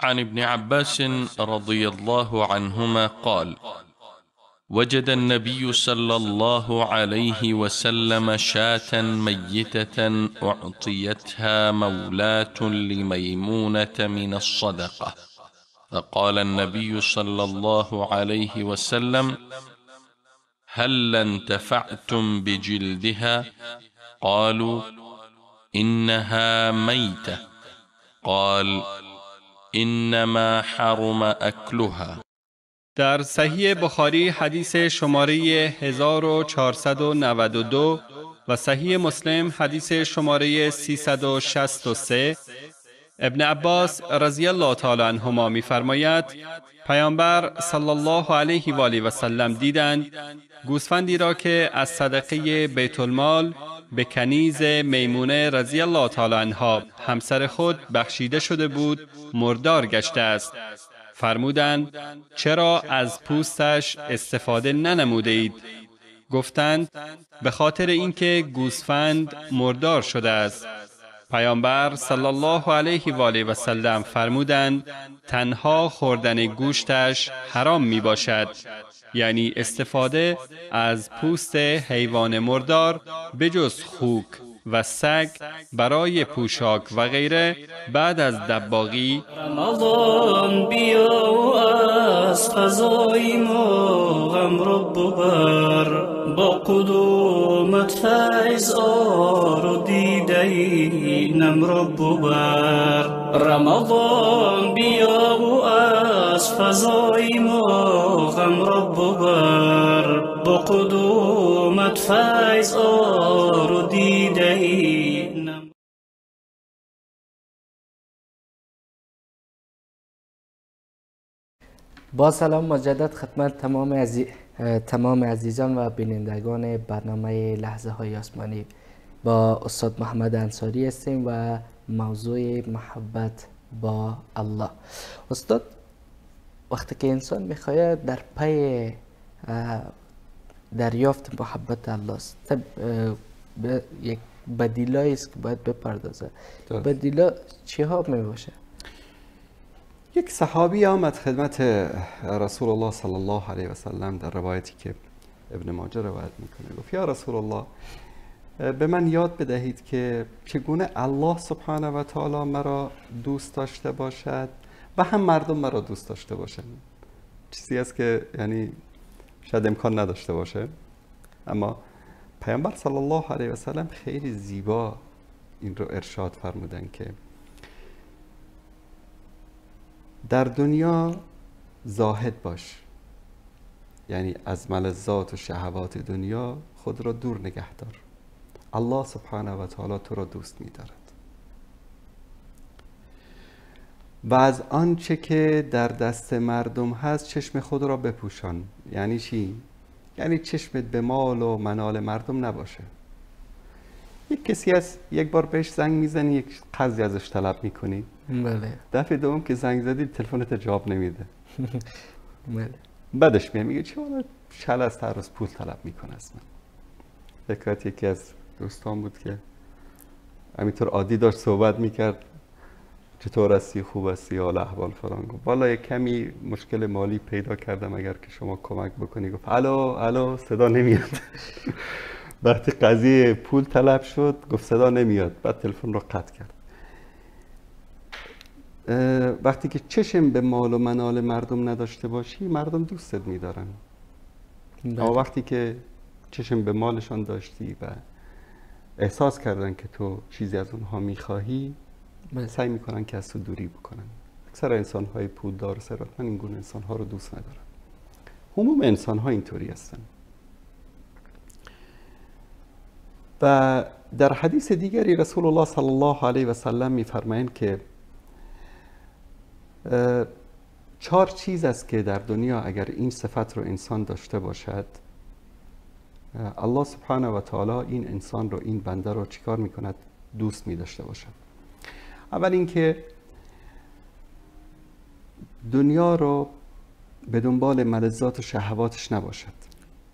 عن ابن عباس رضي الله عنهما قال: وجد النبي صلى الله عليه وسلم شاة ميتة أعطيتها مولاة لميمونة من الصدقة، فقال النبي صلى الله عليه وسلم: هل انتفعتم بجلدها؟ قالوا: إنها ميتة. قال: انما حرم اکلها. در صحیح بخاری حدیث شماره 1492 و صحیح مسلم حدیث شماره 363 ابن عباس رضی الله تعالی عنهما می‌فرماید پیامبر صلی الله علیه و آله و سلم دیدند گوسفندی را که از صدقه بیت المال به کنیز میمونه رضی الله تعالی عنها همسر خود بخشیده شده بود مردار گشته است. فرمودند: چرا از پوستش استفاده ننموده اید؟ گفتند: به خاطر اینکه گوسفند مردار شده است. پیامبر صلی الله علیه و آله و سلم فرمودند: تنها خوردن گوشتش حرام می باشد، یعنی استفاده از پوست حیوان مردار بجز خوک و سگ برای پوشاک و غیره بعد از دباغی رمضان بیا و از فضای ما غم رو ببر، با قدومت فیض آر و دیده نم رو ببر. رمضان بیا و از فضای ما غم رو ببر، با قدومت فیض آر و دیده نم. با سلام مجدد خدمت تمام عزیزان و بینندگان برنامه لحظه های آسمانی. با استاد محمد انصاری هستیم و موضوع محبت با الله. استاد، وقتی که انسان میخواید در پی دریافت محبت الله است، یک بدیلایی است که باید بپردازه. بدیلا چی ها می باشه؟ یک صحابی آمد خدمت رسول الله صلی الله علیه و سلم در روایتی که ابن ماجه روایت میکنه، گفت یا رسول الله به من یاد بدهید که چگونه الله سبحانه و تعالی مرا دوست داشته باشد و هم مردم مرا دوست داشته باشند. چیزی است که یعنی شاید امکان نداشته باشه، اما پیامبر صلی الله علیه و سلم خیلی زیبا این رو ارشاد فرمودن که در دنیا زاهد باش، یعنی از ملذات و شهوات دنیا خود را دور نگه دار. الله سبحانه و تعالی تو را دوست می دارد. و از آنچه که در دست مردم هست چشم خود را بپوشان. یعنی چی؟ یعنی چشمت به مال و منال مردم نباشه. یک کسی از یک بار بهش زنگ میزنی، یک قرضی ازش طلب میکنی، بله. دفعه دوم که زنگ زدی تلفنت جواب نمیده. بله. بعدش میگه چرا شل از هر روز پول طلب میکنه از من. یکی از دوستان بود که همینطور عادی داشت صحبت میکرد، چطور هستی، خوب هستی، حال احوال فلان. گفت والا یک کمی مشکل مالی پیدا کردم، اگر که شما کمک بکنی. گفت الو صدا نمیاد. وقتی قضیه پول طلب شد گفت صدا نمیاد، بعد تلفن رو قطع کرد. وقتی که چشم به مال و منال مردم نداشته باشی مردم دوستت میدارن. اما وقتی که چشم به مالشان داشتی و احساس کردن که تو چیزی از اونها میخواهی، سعی میکنن که از تو دوری بکنن. اکثر انسان های پولدار و ثروتمند این گونه انسان ها رو دوست ندارن. عموم انسان ها اینطوری هستن. و در حدیث دیگری رسول الله صلی الله علیه و سلم میفرمایند که 4 چیز است که در دنیا اگر این صفت رو انسان داشته باشد، الله سبحانه و تعالی این انسان رو، این بنده رو چیکار میکند؟ دوست میداشته باشد. اول اینکه دنیا رو به دنبال ملذات و شهواتش نباشد.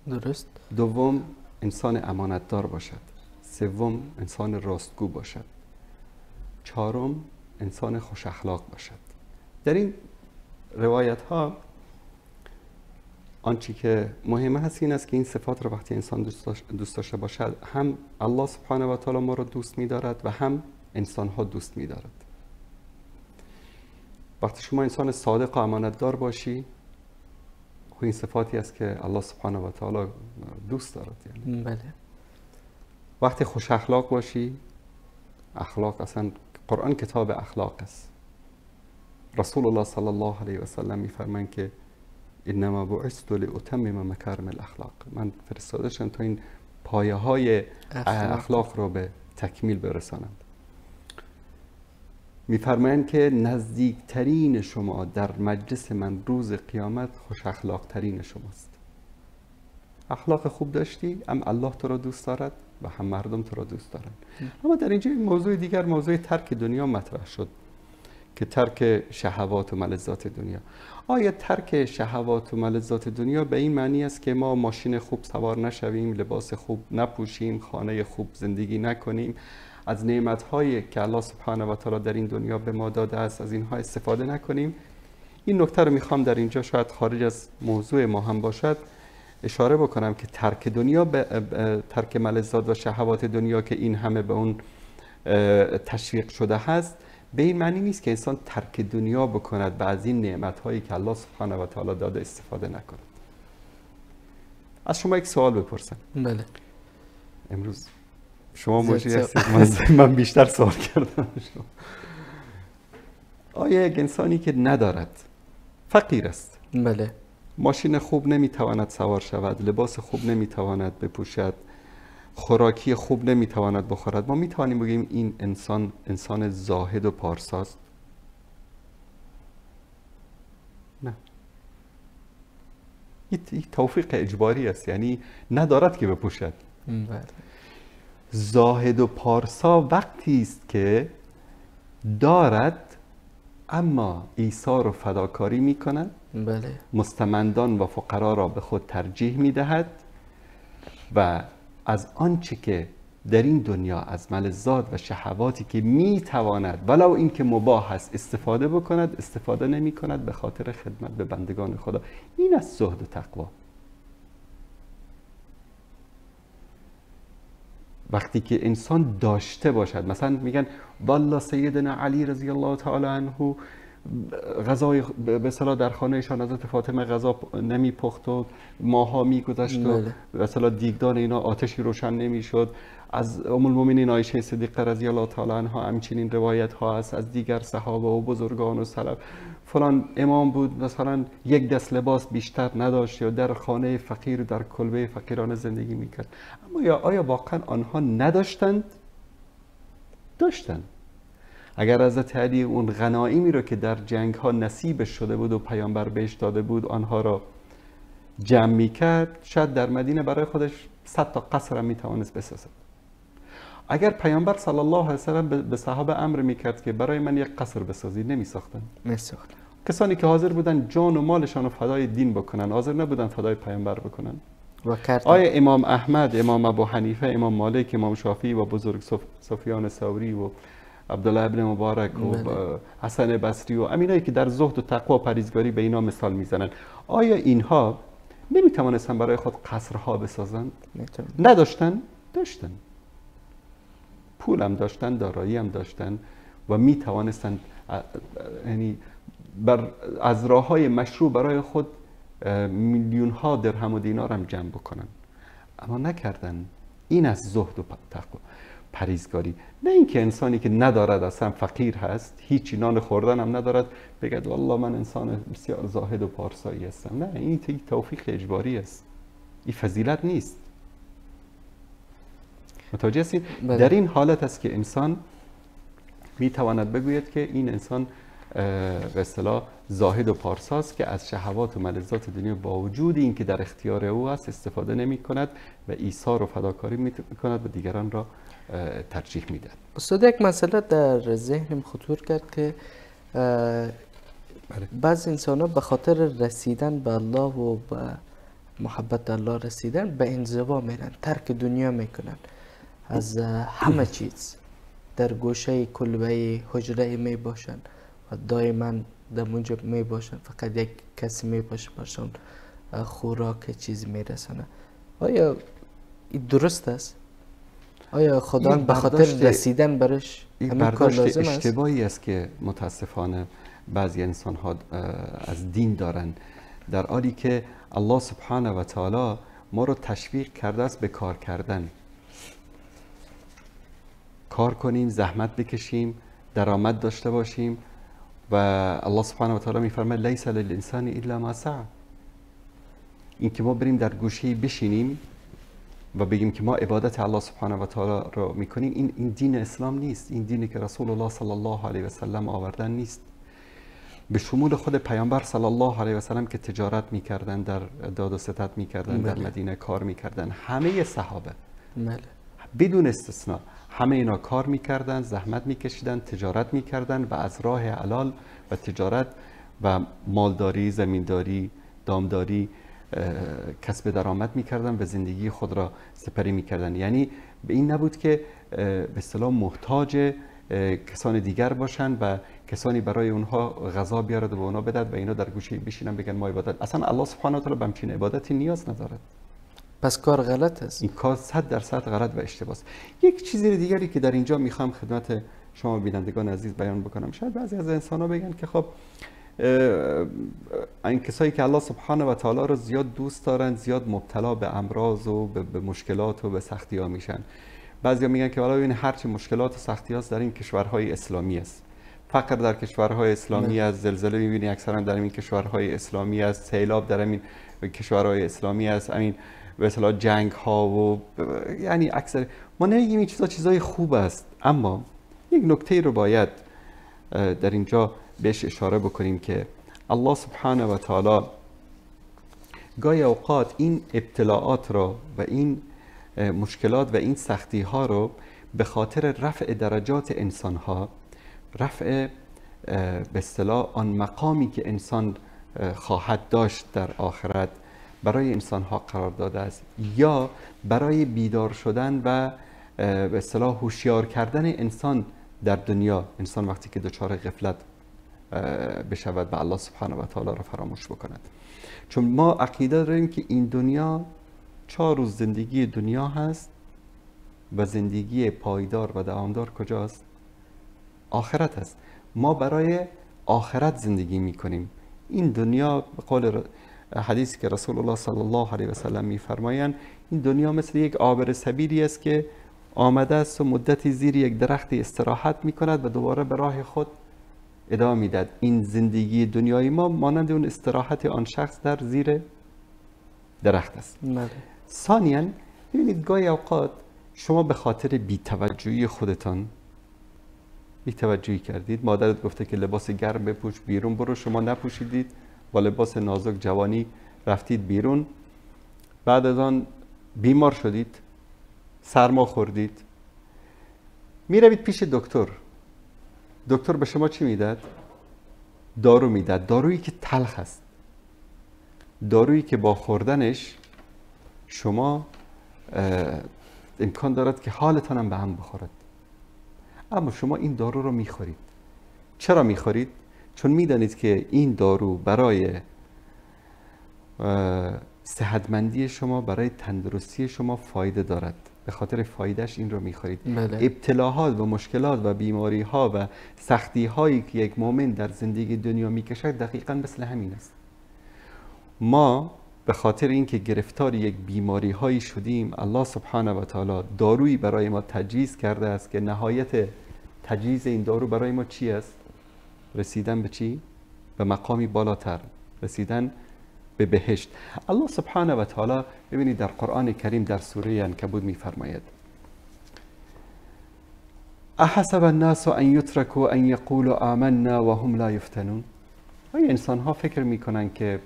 درست. دوم، انسان امانتدار باشد. سوم، انسان راستگو باشد. چهارم، انسان خوش اخلاق باشد. در این روایت ها آنچه که مهمه هست این است که این صفات رو وقتی انسان دوست داشته باشد، هم الله سبحانه و تعالی ما رو دوست می‌دارد و هم انسان ها دوست می‌دارد. وقتی شما انسان صادق و امانتدار باشی، خب این صفاتی است که الله سبحانه و تعالی دوست دارد. یعنی بله. وقتی خوش اخلاق باشی، اخلاق اصلا قرآن کتاب اخلاق است. رسول الله صلی الله علیه و سلم میفرمایند که انما بعثت لاتمم مکارم الاخلاق. من فرستاده شدم تا این پایه های اخلاق رو به تکمیل برسانم. میفرمایند که نزدیکترین شما در مجلس من روز قیامت خوش اخلاق ترین شماست. اخلاق خوب داشتی، هم الله تو را دوست دارد و هم مردم تو را دوست دارند. اما در اینجا موضوع دیگر، موضوع ترک دنیا مطرح شد که ترک شهوات و ملذات دنیا. آیا ترک شهوات و ملذات دنیا به این معنی است که ما ماشین خوب سوار نشویم، لباس خوب نپوشیم، خانه خوب زندگی نکنیم، از نعمت‌هایی که الله سبحانه و تعالی در این دنیا به ما داده است از اینها استفاده نکنیم؟ این نکته رو میخوام در اینجا، شاید خارج از موضوع ما هم باشد، اشاره بکنم که ترک دنیا ترک ملذات و شهوات دنیا که این همه به اون تشویق شده هست، به این معنی نیست که انسان ترک دنیا بکند و از این نعمت‌هایی که الله سبحانه و تعالی داده استفاده نکند. از شما یک سوال بپرسم. بله. امروز شما مجری هستید، من بیشتر سوال کردم. آیا یک انسانی که ندارد، فقیر است، بله، ماشین خوب نمیتواند سوار شود، لباس خوب نمیتواند بپوشد، خوراکی خوب نمیتواند بخورد، ما میتوانیم بگیم این انسان زاهد و پارساست؟ نه. این توفیق اجباری است، یعنی ندارد که بپوشد. بله. زاهد و پارسا وقتی است که دارد اما ایثار و فداکاری میکند، بله، مستمندان و فقرا را به خود ترجیح میدهد و از آنچه که در این دنیا از ملذات و شهواتی که میتواند ولو این که مباح است استفاده بکند، استفاده نمی کند به خاطر خدمت به بندگان خدا. این از زهد و تقوا. وقتی که انسان داشته باشد، مثلا میگن والله سیدنا علی رضی الله تعالی عنه غذای به اصطلاح در خانهشان حضرت فاطمه غذا نمیپخت و ماها میگذشت و به اصطلاح دیگدان اینا آتشی روشن نمیشد. از ام المؤمنین عایشه صدیقه رضی الله تعالی عنها همچنین روایت ها است از دیگر صحابه و بزرگان و سلف. فلان امام بود مثلا یک دست لباس بیشتر نداشت یا در خانه فقیر در کلبه فقیرانه زندگی میکرد. اما آیا واقعا آنها نداشتند؟ داشتند. اگر حضرت علی اون غنایمی رو که در جنگ ها نصیبش شده بود و پیامبر بهش داده بود آنها را جمع میکرد، شاید در مدینه برای خودش 100 تا قصر هم میتوانست بسازد. اگر پیامبر صلی الله علیه و سلم به صحابه امر میکرد که برای من یک قصر بسازید، نمیساختن. کسانی که حاضر بودن جان و مالشان رو فدای دین بکنن، حاضر نبودن فدای پیامبر بکنن. آیا امام احمد، امام ابو حنیفه، امام مالک، امام شافعی و بزرگ سفیان ثوری و عبدالله ابن مبارک و حسن بصری و امینایی که در زهد و تقوا و پرهیزگاری به اینا مثال میزنن، آیا اینها نمیتوانستن برای خود قصرها بسازند؟ نداشتن؟ داشتن. پول هم داشتن، دارایی هم داشتن و میتوانستن یعنی از راههای مشروع برای خود میلیون ها درهم و دینار هم جمع بکنن، اما نکردن. این از زهد و تقوا، پرهیزگاری. نه اینکه انسانی که ندارد، اصلا فقیر هست، هیچ نان خوردن هم ندارد، بگد والله من انسان بسیار زاهد و پارسایی هستم. نه، این توفیق اجباری است، این فضیلت نیست. متوجه هستید؟ در این حالت است که انسان میتواند بگوید که این انسان به اصطلاح زاهد و پارساست که از شهوات و ملذات دنیا با وجود این که در اختیار او است استفاده نمی کند و ایثار و فداکاری می کند و دیگران را ترجیح میدهد. استاد، یک مسئله در ذهنم خطور کرد که بعض انسان ها به خاطر رسیدن به الله و به محبت الله رسیدن به انزوا میرن، ترک دنیا میکنن، از همه چیز در گوشه کلبه حجره می باشن و دائما در اونجا می باشن، فقط یک کسی می باشه برشان خوراک چیز می رسنه. آیا این درست است؟ آیا خدا به خاطر رسیدن برش همین کار لازم است؟ اشتباهی است که متاسفانه بعضی انسان ها از دین دارن، در حالی که الله سبحانه و تعالی ما رو تشویق کرده است به کار کردن. کار کنیم، زحمت بکشیم، درآمد داشته باشیم و الله سبحانه و تعالی میفرماید لیس للانسان الا ما سعی. این که ما بریم در گوشه بشینیم و بگیم که ما عبادت الله سبحانه و تعالی رو میکنیم، این دین اسلام نیست. این دینی که رسول الله صلی الله علیه و سلم آوردن نیست. به شمول خود پیامبر صلی الله علیه و سلم که تجارت میکردن، در داد و ستد میکردن، در مدینه کار میکردن، همه صحابه بدون استثناء همه اینا کار میکردن، زحمت میکشیدن، تجارت میکردن و از راه حلال و تجارت و مالداری، زمینداری، دامداری کسب درآمد میکردن و زندگی خود را سپری میکردن. یعنی به این نبود که به اصطلاح محتاج کسان دیگر باشن و کسانی برای اونها غذا بیارد و به اونها بدهد و اینا در گوشه بشینن بگن ما عبادت. اصلا الله سبحانه و تعالی به همچین عبادتی نیاز ندارد. پس کار غلط است. این کار 100% غلط و اشتباه است. یک چیز دیگری که در اینجا میخوام خدمت شما بینندگان عزیز بیان بکنم، شاید بعضی از انسان‌ها بگن که خب این کسایی که الله سبحانه و تعالی رو زیاد دوست دارن زیاد مبتلا به امراض و به مشکلات و به سختی‌ها میشن. بعضیا میگن که والا ببین هر چه مشکلات و سختی‌هاست در این کشورهای اسلامی است. فقر در کشورهای اسلامی است، زلزله می‌بینی اکثرا در این کشورهای اسلامی است، سیلاب در این کشورهای اسلامی است، همین به اصطلاح جنگ ها و یعنی اکثر ما نمیگیم این چیزای خوب است، اما یک نکته رو باید در اینجا بهش اشاره بکنیم که الله سبحانه و تعالی گاهی اوقات این ابتلاعات رو و این مشکلات و این سختی ها رو به خاطر رفع درجات انسان ها، رفع به اصطلاح آن مقامی که انسان خواهد داشت در آخرت برای انسان ها قرار داده است، یا برای بیدار شدن و به اصطلاح هوشیار کردن انسان در دنیا. انسان وقتی که دچار غفلت بشود و الله سبحانه و تعالی را فراموش بکند. چون ما عقیده داریم که این دنیا 4 روز زندگی دنیا هست و زندگی پایدار و دوامدار کجاست؟ آخرت است. ما برای آخرت زندگی میکنیم. این دنیا به قول حدیثی که رسول الله صلی الله علیه و سلم میفرمایند، این دنیا مثل یک عابر سبیلی است که آمده است و مدتی زیر یک درختی استراحت میکند و دوباره به راه خود ادامه میدهد. این زندگی دنیای ما مانند اون استراحت آن شخص در زیر درخت است. ثانیاً ببینید گاهی اوقات شما به خاطر بی‌توجهی خودتان بی‌توجهی کردید، مادرت گفته که لباس گرم بپوش، بیرون برو، شما نپوشیدید، با لباس نازک جوانی رفتید بیرون، بعد از آن بیمار شدید، سرما خوردید، میروید پیش دکتر. دکتر به شما چی میداد؟ دارو میداد، دارویی که تلخ است، دارویی که با خوردنش شما امکان دارد که حالتان هم به هم بخورد. اما شما این دارو رو میخورید. چرا میخورید؟ چون میدانید که این دارو برای صحتمندی شما، برای تندرستی شما فایده دارد. به خاطر فایدهش این رو میخورید. بله. ابتلاهات و مشکلات و بیماری ها و سختی هایی که یک مؤمن در زندگی دنیا میکشد دقیقاً مثل همین است. ما به خاطر اینکه گرفتار یک بیماری هایی شدیم، الله سبحانه و تعالی دارویی برای ما تجهیز کرده است که نهایت تجهیز این دارو برای ما چی است؟ رسیدن به چی؟ به مقامی بالاتر، رسیدن به بهشت. الله سبحانه و تعالی ببینید در قرآن کریم در سوره عنکبوت میفرماید: احسب الناس ان یترکوا ان یقولوا آمنا وهم لا یفتنون. آیا انسان ها فکر میکنن که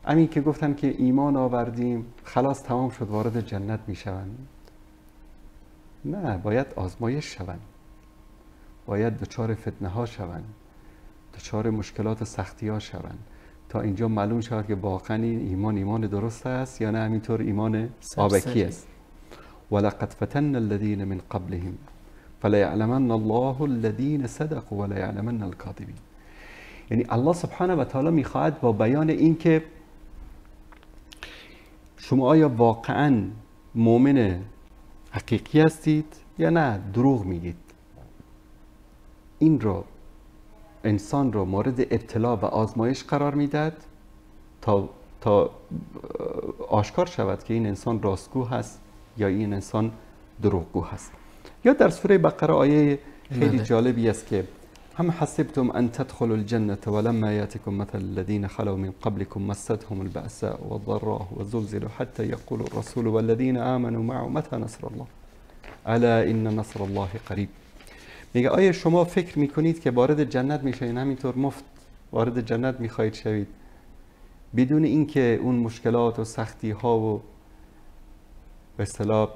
همین که گفتن که ایمان آوردیم خلاص تمام شد وارد جنت میشوند؟ نه، باید آزمایش شوند، باید دچار فتنه ها شوند، دچار مشکلات و سختی ها شوند تا اینجا معلوم شود که واقعا این ایمان درست است یا نه همینطور ایمان آبکی است. ولقد فتنا الذين من قبلهم فليعلمن الله الذين صدقوا وليعلمن الكاذبين. یعنی الله سبحانه و تعالی میخواهد با بیان این که شما آیا واقعا مؤمن حقیقی هستید یا نه دروغ میگید، این رو انسان رو مورد ابتلا و آزمایش قرار میداد تا آشکار شود که این انسان راستگو هست یا این انسان دروغگو هست. یا در سوره بقره آیه خیلی جالبی است که هم حسبتم ان تدخلوا الجنة ولما ياتكم مثل الذين خلوا من قبلكم مستهم البأساء والضراء وزلزلوا حتى يقول الرسول والذين آمنوا معه متى نصر الله الا ان نصر الله قریب. میگه آیا شما فکر میکنید که وارد جنت میشین همینطور مفت وارد جنت میخواهید شوید بدون اینکه اون مشکلات و سختی ها و به اصطلاح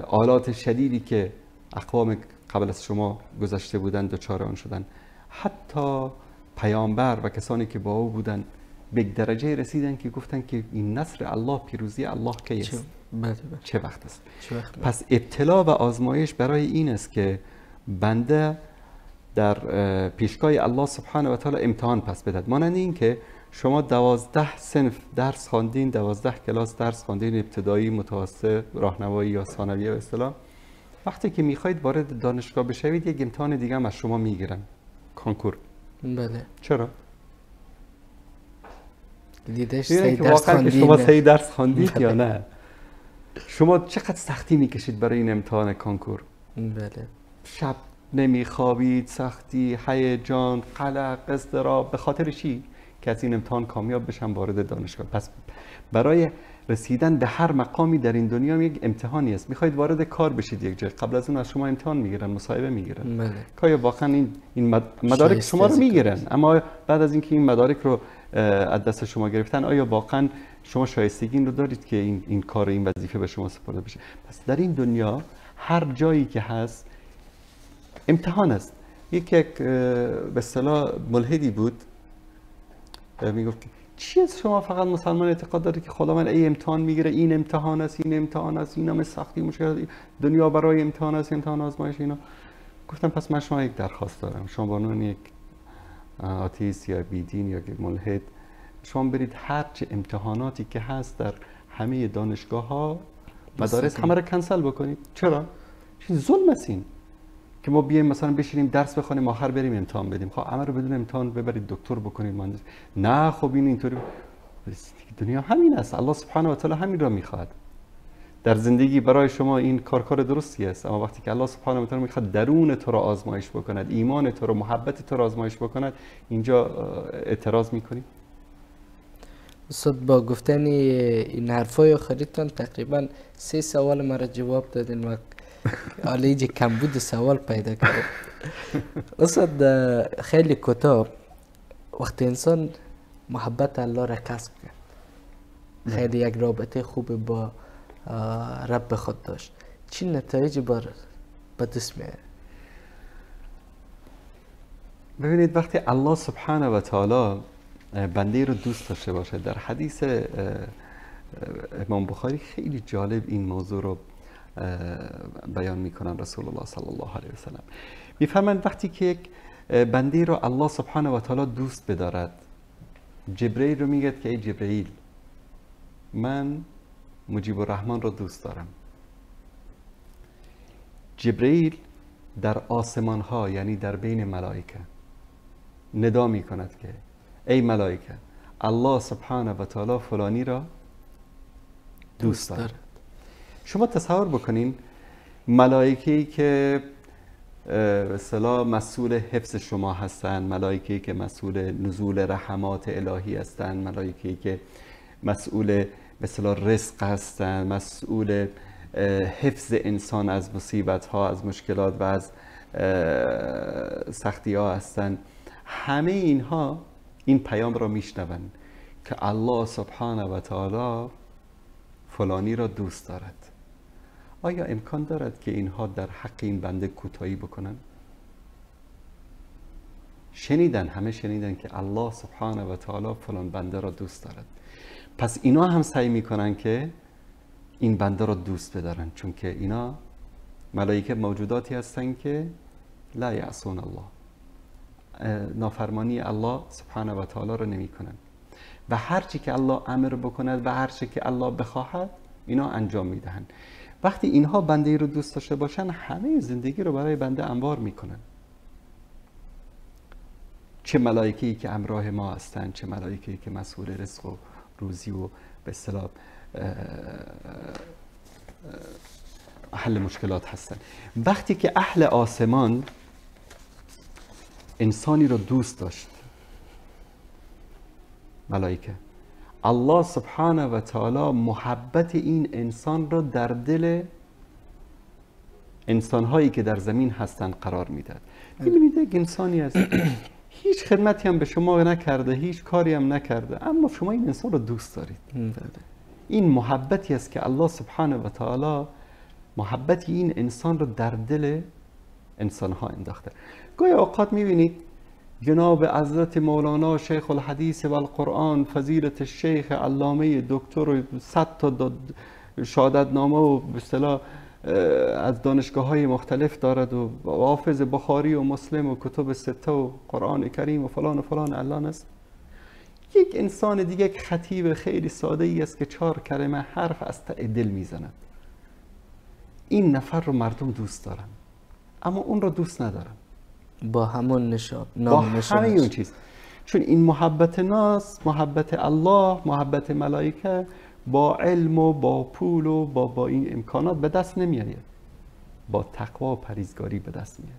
آلات شدیدی که اقوام قبل از شما گذشته بودن دچار آن شدن؟ حتی پیامبر و کسانی که با او بودن به درجه رسیدن که گفتن که این نصر الله، پیروزی الله کی است؟ چه وقت است؟ پس ابتلا و آزمایش برای این است که بنده در پیشگاه الله سبحانه و تعالی امتحان پس بدهد. مانند این که شما 12 صنف درس خواندین، 12 کلاس درس خواندین، ابتدایی، متوسط، راهنمایی یا ثانویه به اصطلاح. وقتی که میخواید وارد دانشگاه بشوید یک امتحان دیگه هم از شما میگیرن، کانکور. بله. چرا؟ دیدش سه درس واقعا که خواندین. شما 3 درس خواندید یا نه؟ شما چقدر سختی میکشید برای این امتحان کانکور؟ بله. شب نمیخوابید، سختی، هیجان، قلق، اضطراب. به خاطر چی؟ که از این امتحان کامیاب بشن وارد دانشگاه. پس برای رسیدن به هر مقامی در این دنیا یک امتحانی است. میخواید وارد کار بشید یک جای، قبل از اون از شما امتحان میگیرن، مصاحبه میگیرن. بله. که واقعا این مدارک شما رو میگیرن، اما بعد از اینکه این مدارک رو از دست شما گرفتن، آیا واقعا شما شایستگی این رو دارید که این کار، این وظیفه به شما سپرده بشه؟ پس در این دنیا هر جایی که هست امتحان است. یک به اصطلاح ملحدی بود، میگفت چی از شما فقط مسلمان اعتقاد داره که خدا من ای امتحان میگیره، این امتحان است، این امتحان است، این همه سختی مشکل، دنیا برای امتحان است، امتحان آزمایش اینا. گفتم پس من شما یک درخواست دارم، شما به عنوان یک آتئیست یا بیدین یا یک ملحد، شما برید هر چه امتحاناتی که هست در همه دانشگاه ها مدارس همه رو کنسل بکنید. چرا؟ چون ظلم است این که ما بیایم مثلا بشینیم درس بخونیم آخر بریم امتحان بدیم. خب همه رو بدون امتحان ببرید دکتر بکنید، مهندس. نه خب این اینطوری دنیا همین است. الله سبحانه و تعالی همین را میخواد در زندگی برای شما. این کار درستی است، اما وقتی که الله سبحانه و تعالی میخواد درون تو را آزمایش بکند، ایمان تو را، محبت تو را آزمایش بکند، اینجا اعتراض میکنی؟ استاد با گفتن این حرفای آخریتان تقریبا 3 سوال مرا جواب دادین و حالا کمبود سوال پیدا کرد. استاد خیلی کوتاه، وقتی انسان محبت الله را کسب کرد، خیلی یک رابطه خوب با رب خود داشت، چی نتایجی به دست میاره؟ ببینید وقتی الله سبحانه و تعالی بنده رو دوست داشته باشه، در حدیث امام بخاری خیلی جالب این موضوع رو بیان میکنن رسول الله صلی الله علیه وسلم. میفرمایند وقتی که یک بنده رو الله سبحانه و تعالی دوست بدارد، جبرئیل رو میگه که ای جبرئیل، من مجیب الرحمن رو دوست دارم. جبرئیل در آسمان ها، یعنی در بین ملائکه، ندا میکند که ای ملائکه، الله سبحانه و تعالی فلانی را دوست دارد. شما تصور بکنین ملائکه‌ای که به اصطلاح مسئول حفظ شما هستند، ملائکه‌ای که مسئول نزول رحمات الهی هستند، ملائکه‌ای که مسئول به اصطلاح رزق هستند، مسئول حفظ انسان از مصیبت ها، از مشکلات و از سختی ها هستند. همه اینها این پیام را میشنوند که الله سبحانه و تعالی فلانی را دوست دارد. آیا امکان دارد که اینها در حق این بنده کوتاهی بکنن؟ همه شنیدن که الله سبحانه و تعالی فلان بنده را دوست دارد. پس اینا هم سعی میکنن که این بنده را دوست بدارن، چون که اینا ملائکه موجوداتی هستن که لا یعصون الله، نافرمانی الله سبحانه و تعالی را نمی کنن و هر چی که الله امر بکند و هر چی که الله بخواهد اینا انجام میدهند. وقتی اینها بنده رو دوست داشته باشن، همه زندگی رو برای بنده انوار میکنن. چه ملائکه‌ای که همراه ما هستند، چه ملائکه‌ای که مسئول رزق و روزی و به اصطلاح حل مشکلات هستند. وقتی که اهل آسمان انسانی رو دوست داشت، ملائکه، الله سبحانه و تعالی محبت این انسان را در دل انسانهایی که در زمین هستند قرار میداد. میبینید یک انسانی هست هیچ خدمتی هم به شما نکرده، هیچ کاری هم نکرده، اما شما این انسان رو دوست دارید. این محبتی است که الله سبحانه و تعالی محبتی این انسان رو در دل انسانها انداخته. گاهی اوقات میبینید جناب حضرت مولانا شیخ الحدیث و القرآن فضیلت الشیخ علامه دکتر 100 تا شهادت نامه و به اصطلاح از دانشگاه های مختلف دارد و حافظ بخاری و مسلم و کتب سته و قرآن کریم و فلان و فلان علان است. یک انسان دیگه، یک خطیب خیلی ساده ای است که 4 کلمه حرف از ته دل میزند. این نفر رو مردم دوست دارن اما اون رو دوست ندارن، با همون با همه اون چیز. چون این محبت ناس، محبت الله، محبت ملائکه با علم و با پول و با این امکانات به دست نمیآید، با تقوا و پرهیزگاری به دست میاد.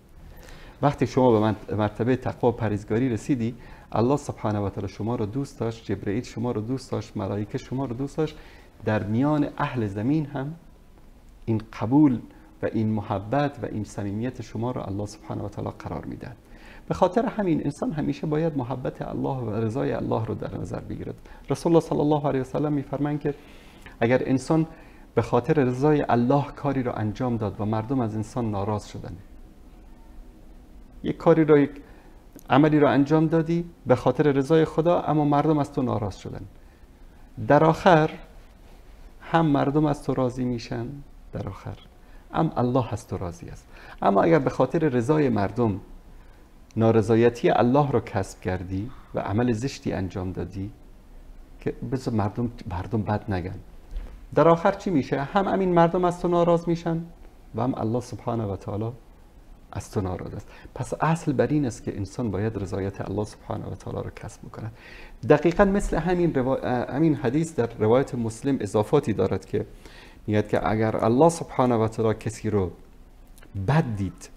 وقتی شما به مرتبه تقوا و پرهیزگاری رسیدی، الله سبحانه و تعالی شما رو دوست داشت، جبرئیل شما رو دوست داشت، ملائکه شما رو دوست داشت. در میان اهل زمین هم این قبول و این محبت و این صمیمیت شما رو الله سبحانه و تعالی قرار میدهد. به خاطر همین انسان همیشه باید محبت الله و رضای الله رو در نظر بگیرد. رسول الله صلی الله علیه و سلم میفرمایند که اگر انسان به خاطر رضای الله کاری رو انجام داد و مردم از انسان ناراض شدن، یک کاری رو، یک عملی رو انجام دادی به خاطر رضای خدا اما مردم از تو ناراض شدن، در آخر هم مردم از تو راضی میشن، در آخر هم الله از تو راضی است. اما اگر به خاطر رضای مردم نارضایتی الله رو کسب کردی و عمل زشتی انجام دادی که بذار مردم بد نگن، در آخر چی میشه؟ هم همین مردم از تو ناراض میشن و هم الله سبحانه و تعالی از تو ناراض است. پس اصل بر این است که انسان باید رضایت الله سبحانه و تعالی رو کسب بکنه. دقیقاً مثل همین حدیث در روایت مسلم اضافاتی دارد که میگه که اگر الله سبحانه و تعالی کسی رو بد دید،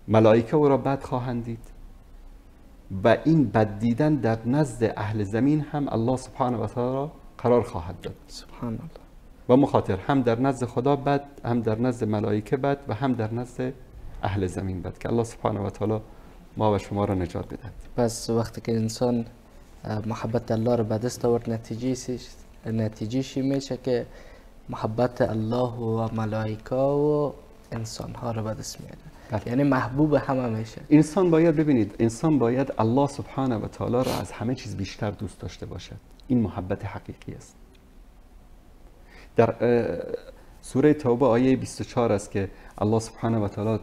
ملائکه او را بد خواهند دید و این بد دیدن در نزد اهل زمین هم الله سبحانه و تعالی قرار خواهد داد. سبحان الله. و مخاطر هم در نزد خدا بد، هم در نزد ملائکه بد و هم در نزد اهل زمین بد، که الله سبحانه و تعالی ما و شما را نجات بده. پس وقتی که انسان محبت الله رو به دست آورد، نتیجهش میشه که محبت الله و ملائکه و انسان ها رو به دست میاره. یعنی محبوب همه میشه. انسان باید ببینید، انسان باید الله سبحانه و تعالی را از همه چیز بیشتر دوست داشته باشد. این محبت حقیقی است. در سوره توبه آیه 24 است که الله سبحانه و تعالی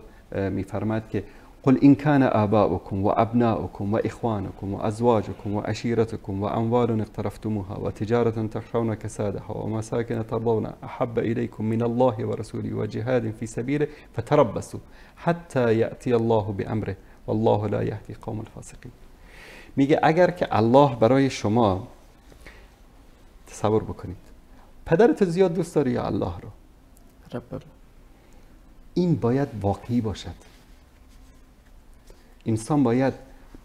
میفرماید که قل إن كان آباؤكم وأبناؤكم وإخوانكم وأزواجكم وعشيرتكم وأموال اقترفتموها وتجارة تخشون كسادها ومساكن ترضون أحب إليكم من الله ورسوله وجهاد في سبيله فتربصوا حتى يأتي الله بأمره والله لا يهدي قوم الفاسقين. میگه اگر که الله برای شما، تصور بکنید پدرت زیاد دوست داری یا الله رو؟ رب. این باید واقعی باشد. انسان باید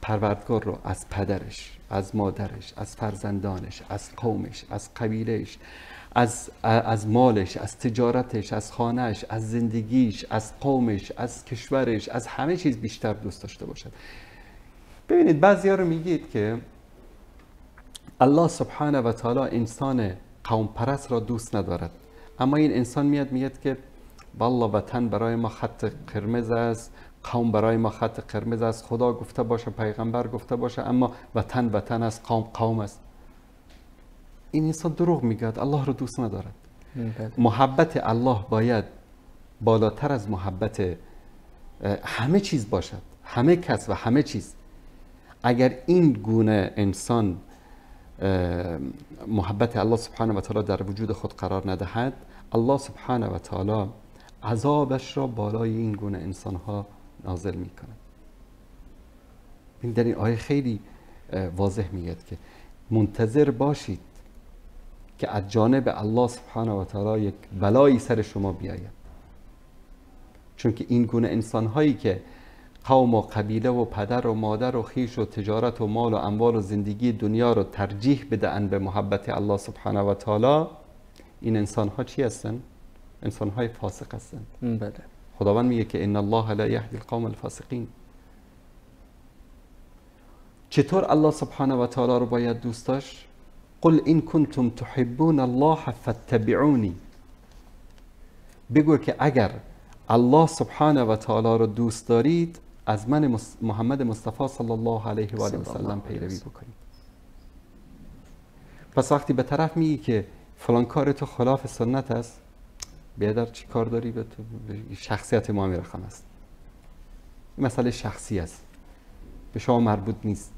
پروردگار رو از پدرش، از مادرش، از فرزندانش، از قومش، از قبیلهش، از مالش، از تجارتش، از خانهش، از زندگیش، از قومش، از کشورش، از همه چیز بیشتر دوست داشته باشد. ببینید بعضیا رو میگید که الله سبحانه و تعالی انسان قوم پرست را دوست ندارد، اما این انسان میاد میگه که والله وطن برای ما خط قرمز است، قوم برای ما خط قرمز است، خدا گفته باشه، پیغمبر گفته باشه، اما وطن وطن است، قوم قوم است. این انسان دروغ میگه، الله رو دوست ندارد. محبت الله باید بالاتر از محبت همه چیز باشد، همه کس و همه چیز. اگر این گونه انسان محبت الله سبحانه و تعالی در وجود خود قرار ندهد، الله سبحانه و تعالی عذابش را بالای این گونه انسان ها نازل می کند. این در این آیه خیلی واضح میگه که منتظر باشید که از جانب الله سبحانه و تعالی یک بلایی سر شما بیاید، چون که این گونه انسان هایی که قوم و قبیله و پدر و مادر و خیش و تجارت و مال و اموال و زندگی دنیا رو ترجیح بدهند به محبت الله سبحانه و تعالی، این انسان ها چی هستند؟ انسان های فاسق هستند. بله. خداوند میگه که ان الله لا یهدی القوم الفاسقین. چطور الله سبحانه و تعالی رو باید دوست داشت؟ قل ان کنتم تحبون الله فاتبعونی. بگو که اگر الله سبحانه و تعالی رو دوست دارید، از من محمد مصطفی صلی الله علیه و آله و سلم پیروی بکنید. پس وقتی به طرف میگی که فلان کار تو خلاف سنت است، بیادر چی کار داری به تو؟ شخصیت ما امیر خان است. این مسئله شخصی است، به شما مربوط نیست.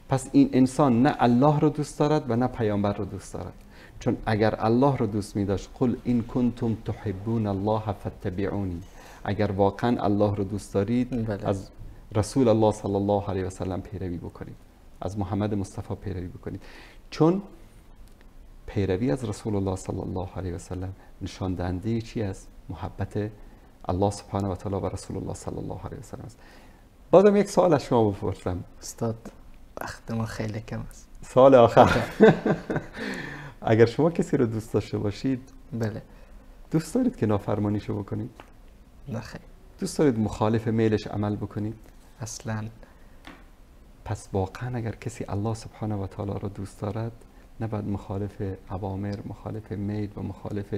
پس این انسان نه الله رو دوست دارد و نه پیامبر رو دوست دارد. چون اگر الله رو دوست می داشت قل این کنتم تحبون الله فاتبعونی، اگر واقعا الله رو دوست دارید از رسول الله صلی الله علیه و سلم پیروی بکنید، از محمد مصطفی پیروی بکنید. چون پیروی از رسول الله صلی الله علیه و سلم نشان دهنده چی است؟ محبت الله سبحانه و تعالی و رسول الله صلی الله علیه و سلم است. بازم یک سوال از شما بپرسم. استاد وقت ما خیلی کم است. سوال آخر. اگر شما کسی رو دوست داشته باشید، بله، دوست دارید که نافرمانیشو بکنید؟ نه خیر. دوست دارید مخالف میلش عمل بکنید؟ اصلا. پس واقعا اگر کسی الله سبحانه و تعالی رو دوست دارد، نباید مخالف اوامر، مخالف میل و مخالف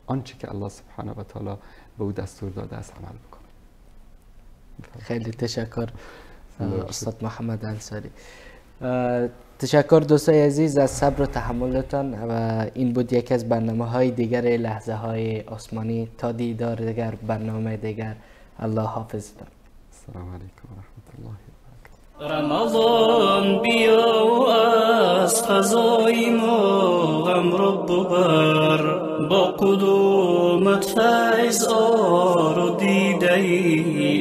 آنچه که الله سبحانه و تعالی به او دستور داده است عمل بکنه. خیلی تشکر استاد محمد انصاری. تشکر دوستای عزیز از صبر و تحملتان و این بود یکی از برنامه‌های دیگر لحظه های آسمانی. تا دیدار دیگر، برنامه دیگر، الله حافظتان. السلام علیکم و رحمت الله و برکاته. رمضان بیا و از فضای ما غم رو ببر، با قدومت فیض آر و دیده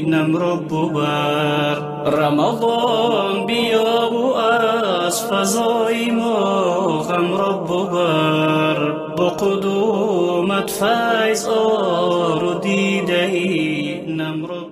نم رو ببر. رمضان بیا و از فضای ما غم رو ببر، با قدومت فیض آر و دیده نم رو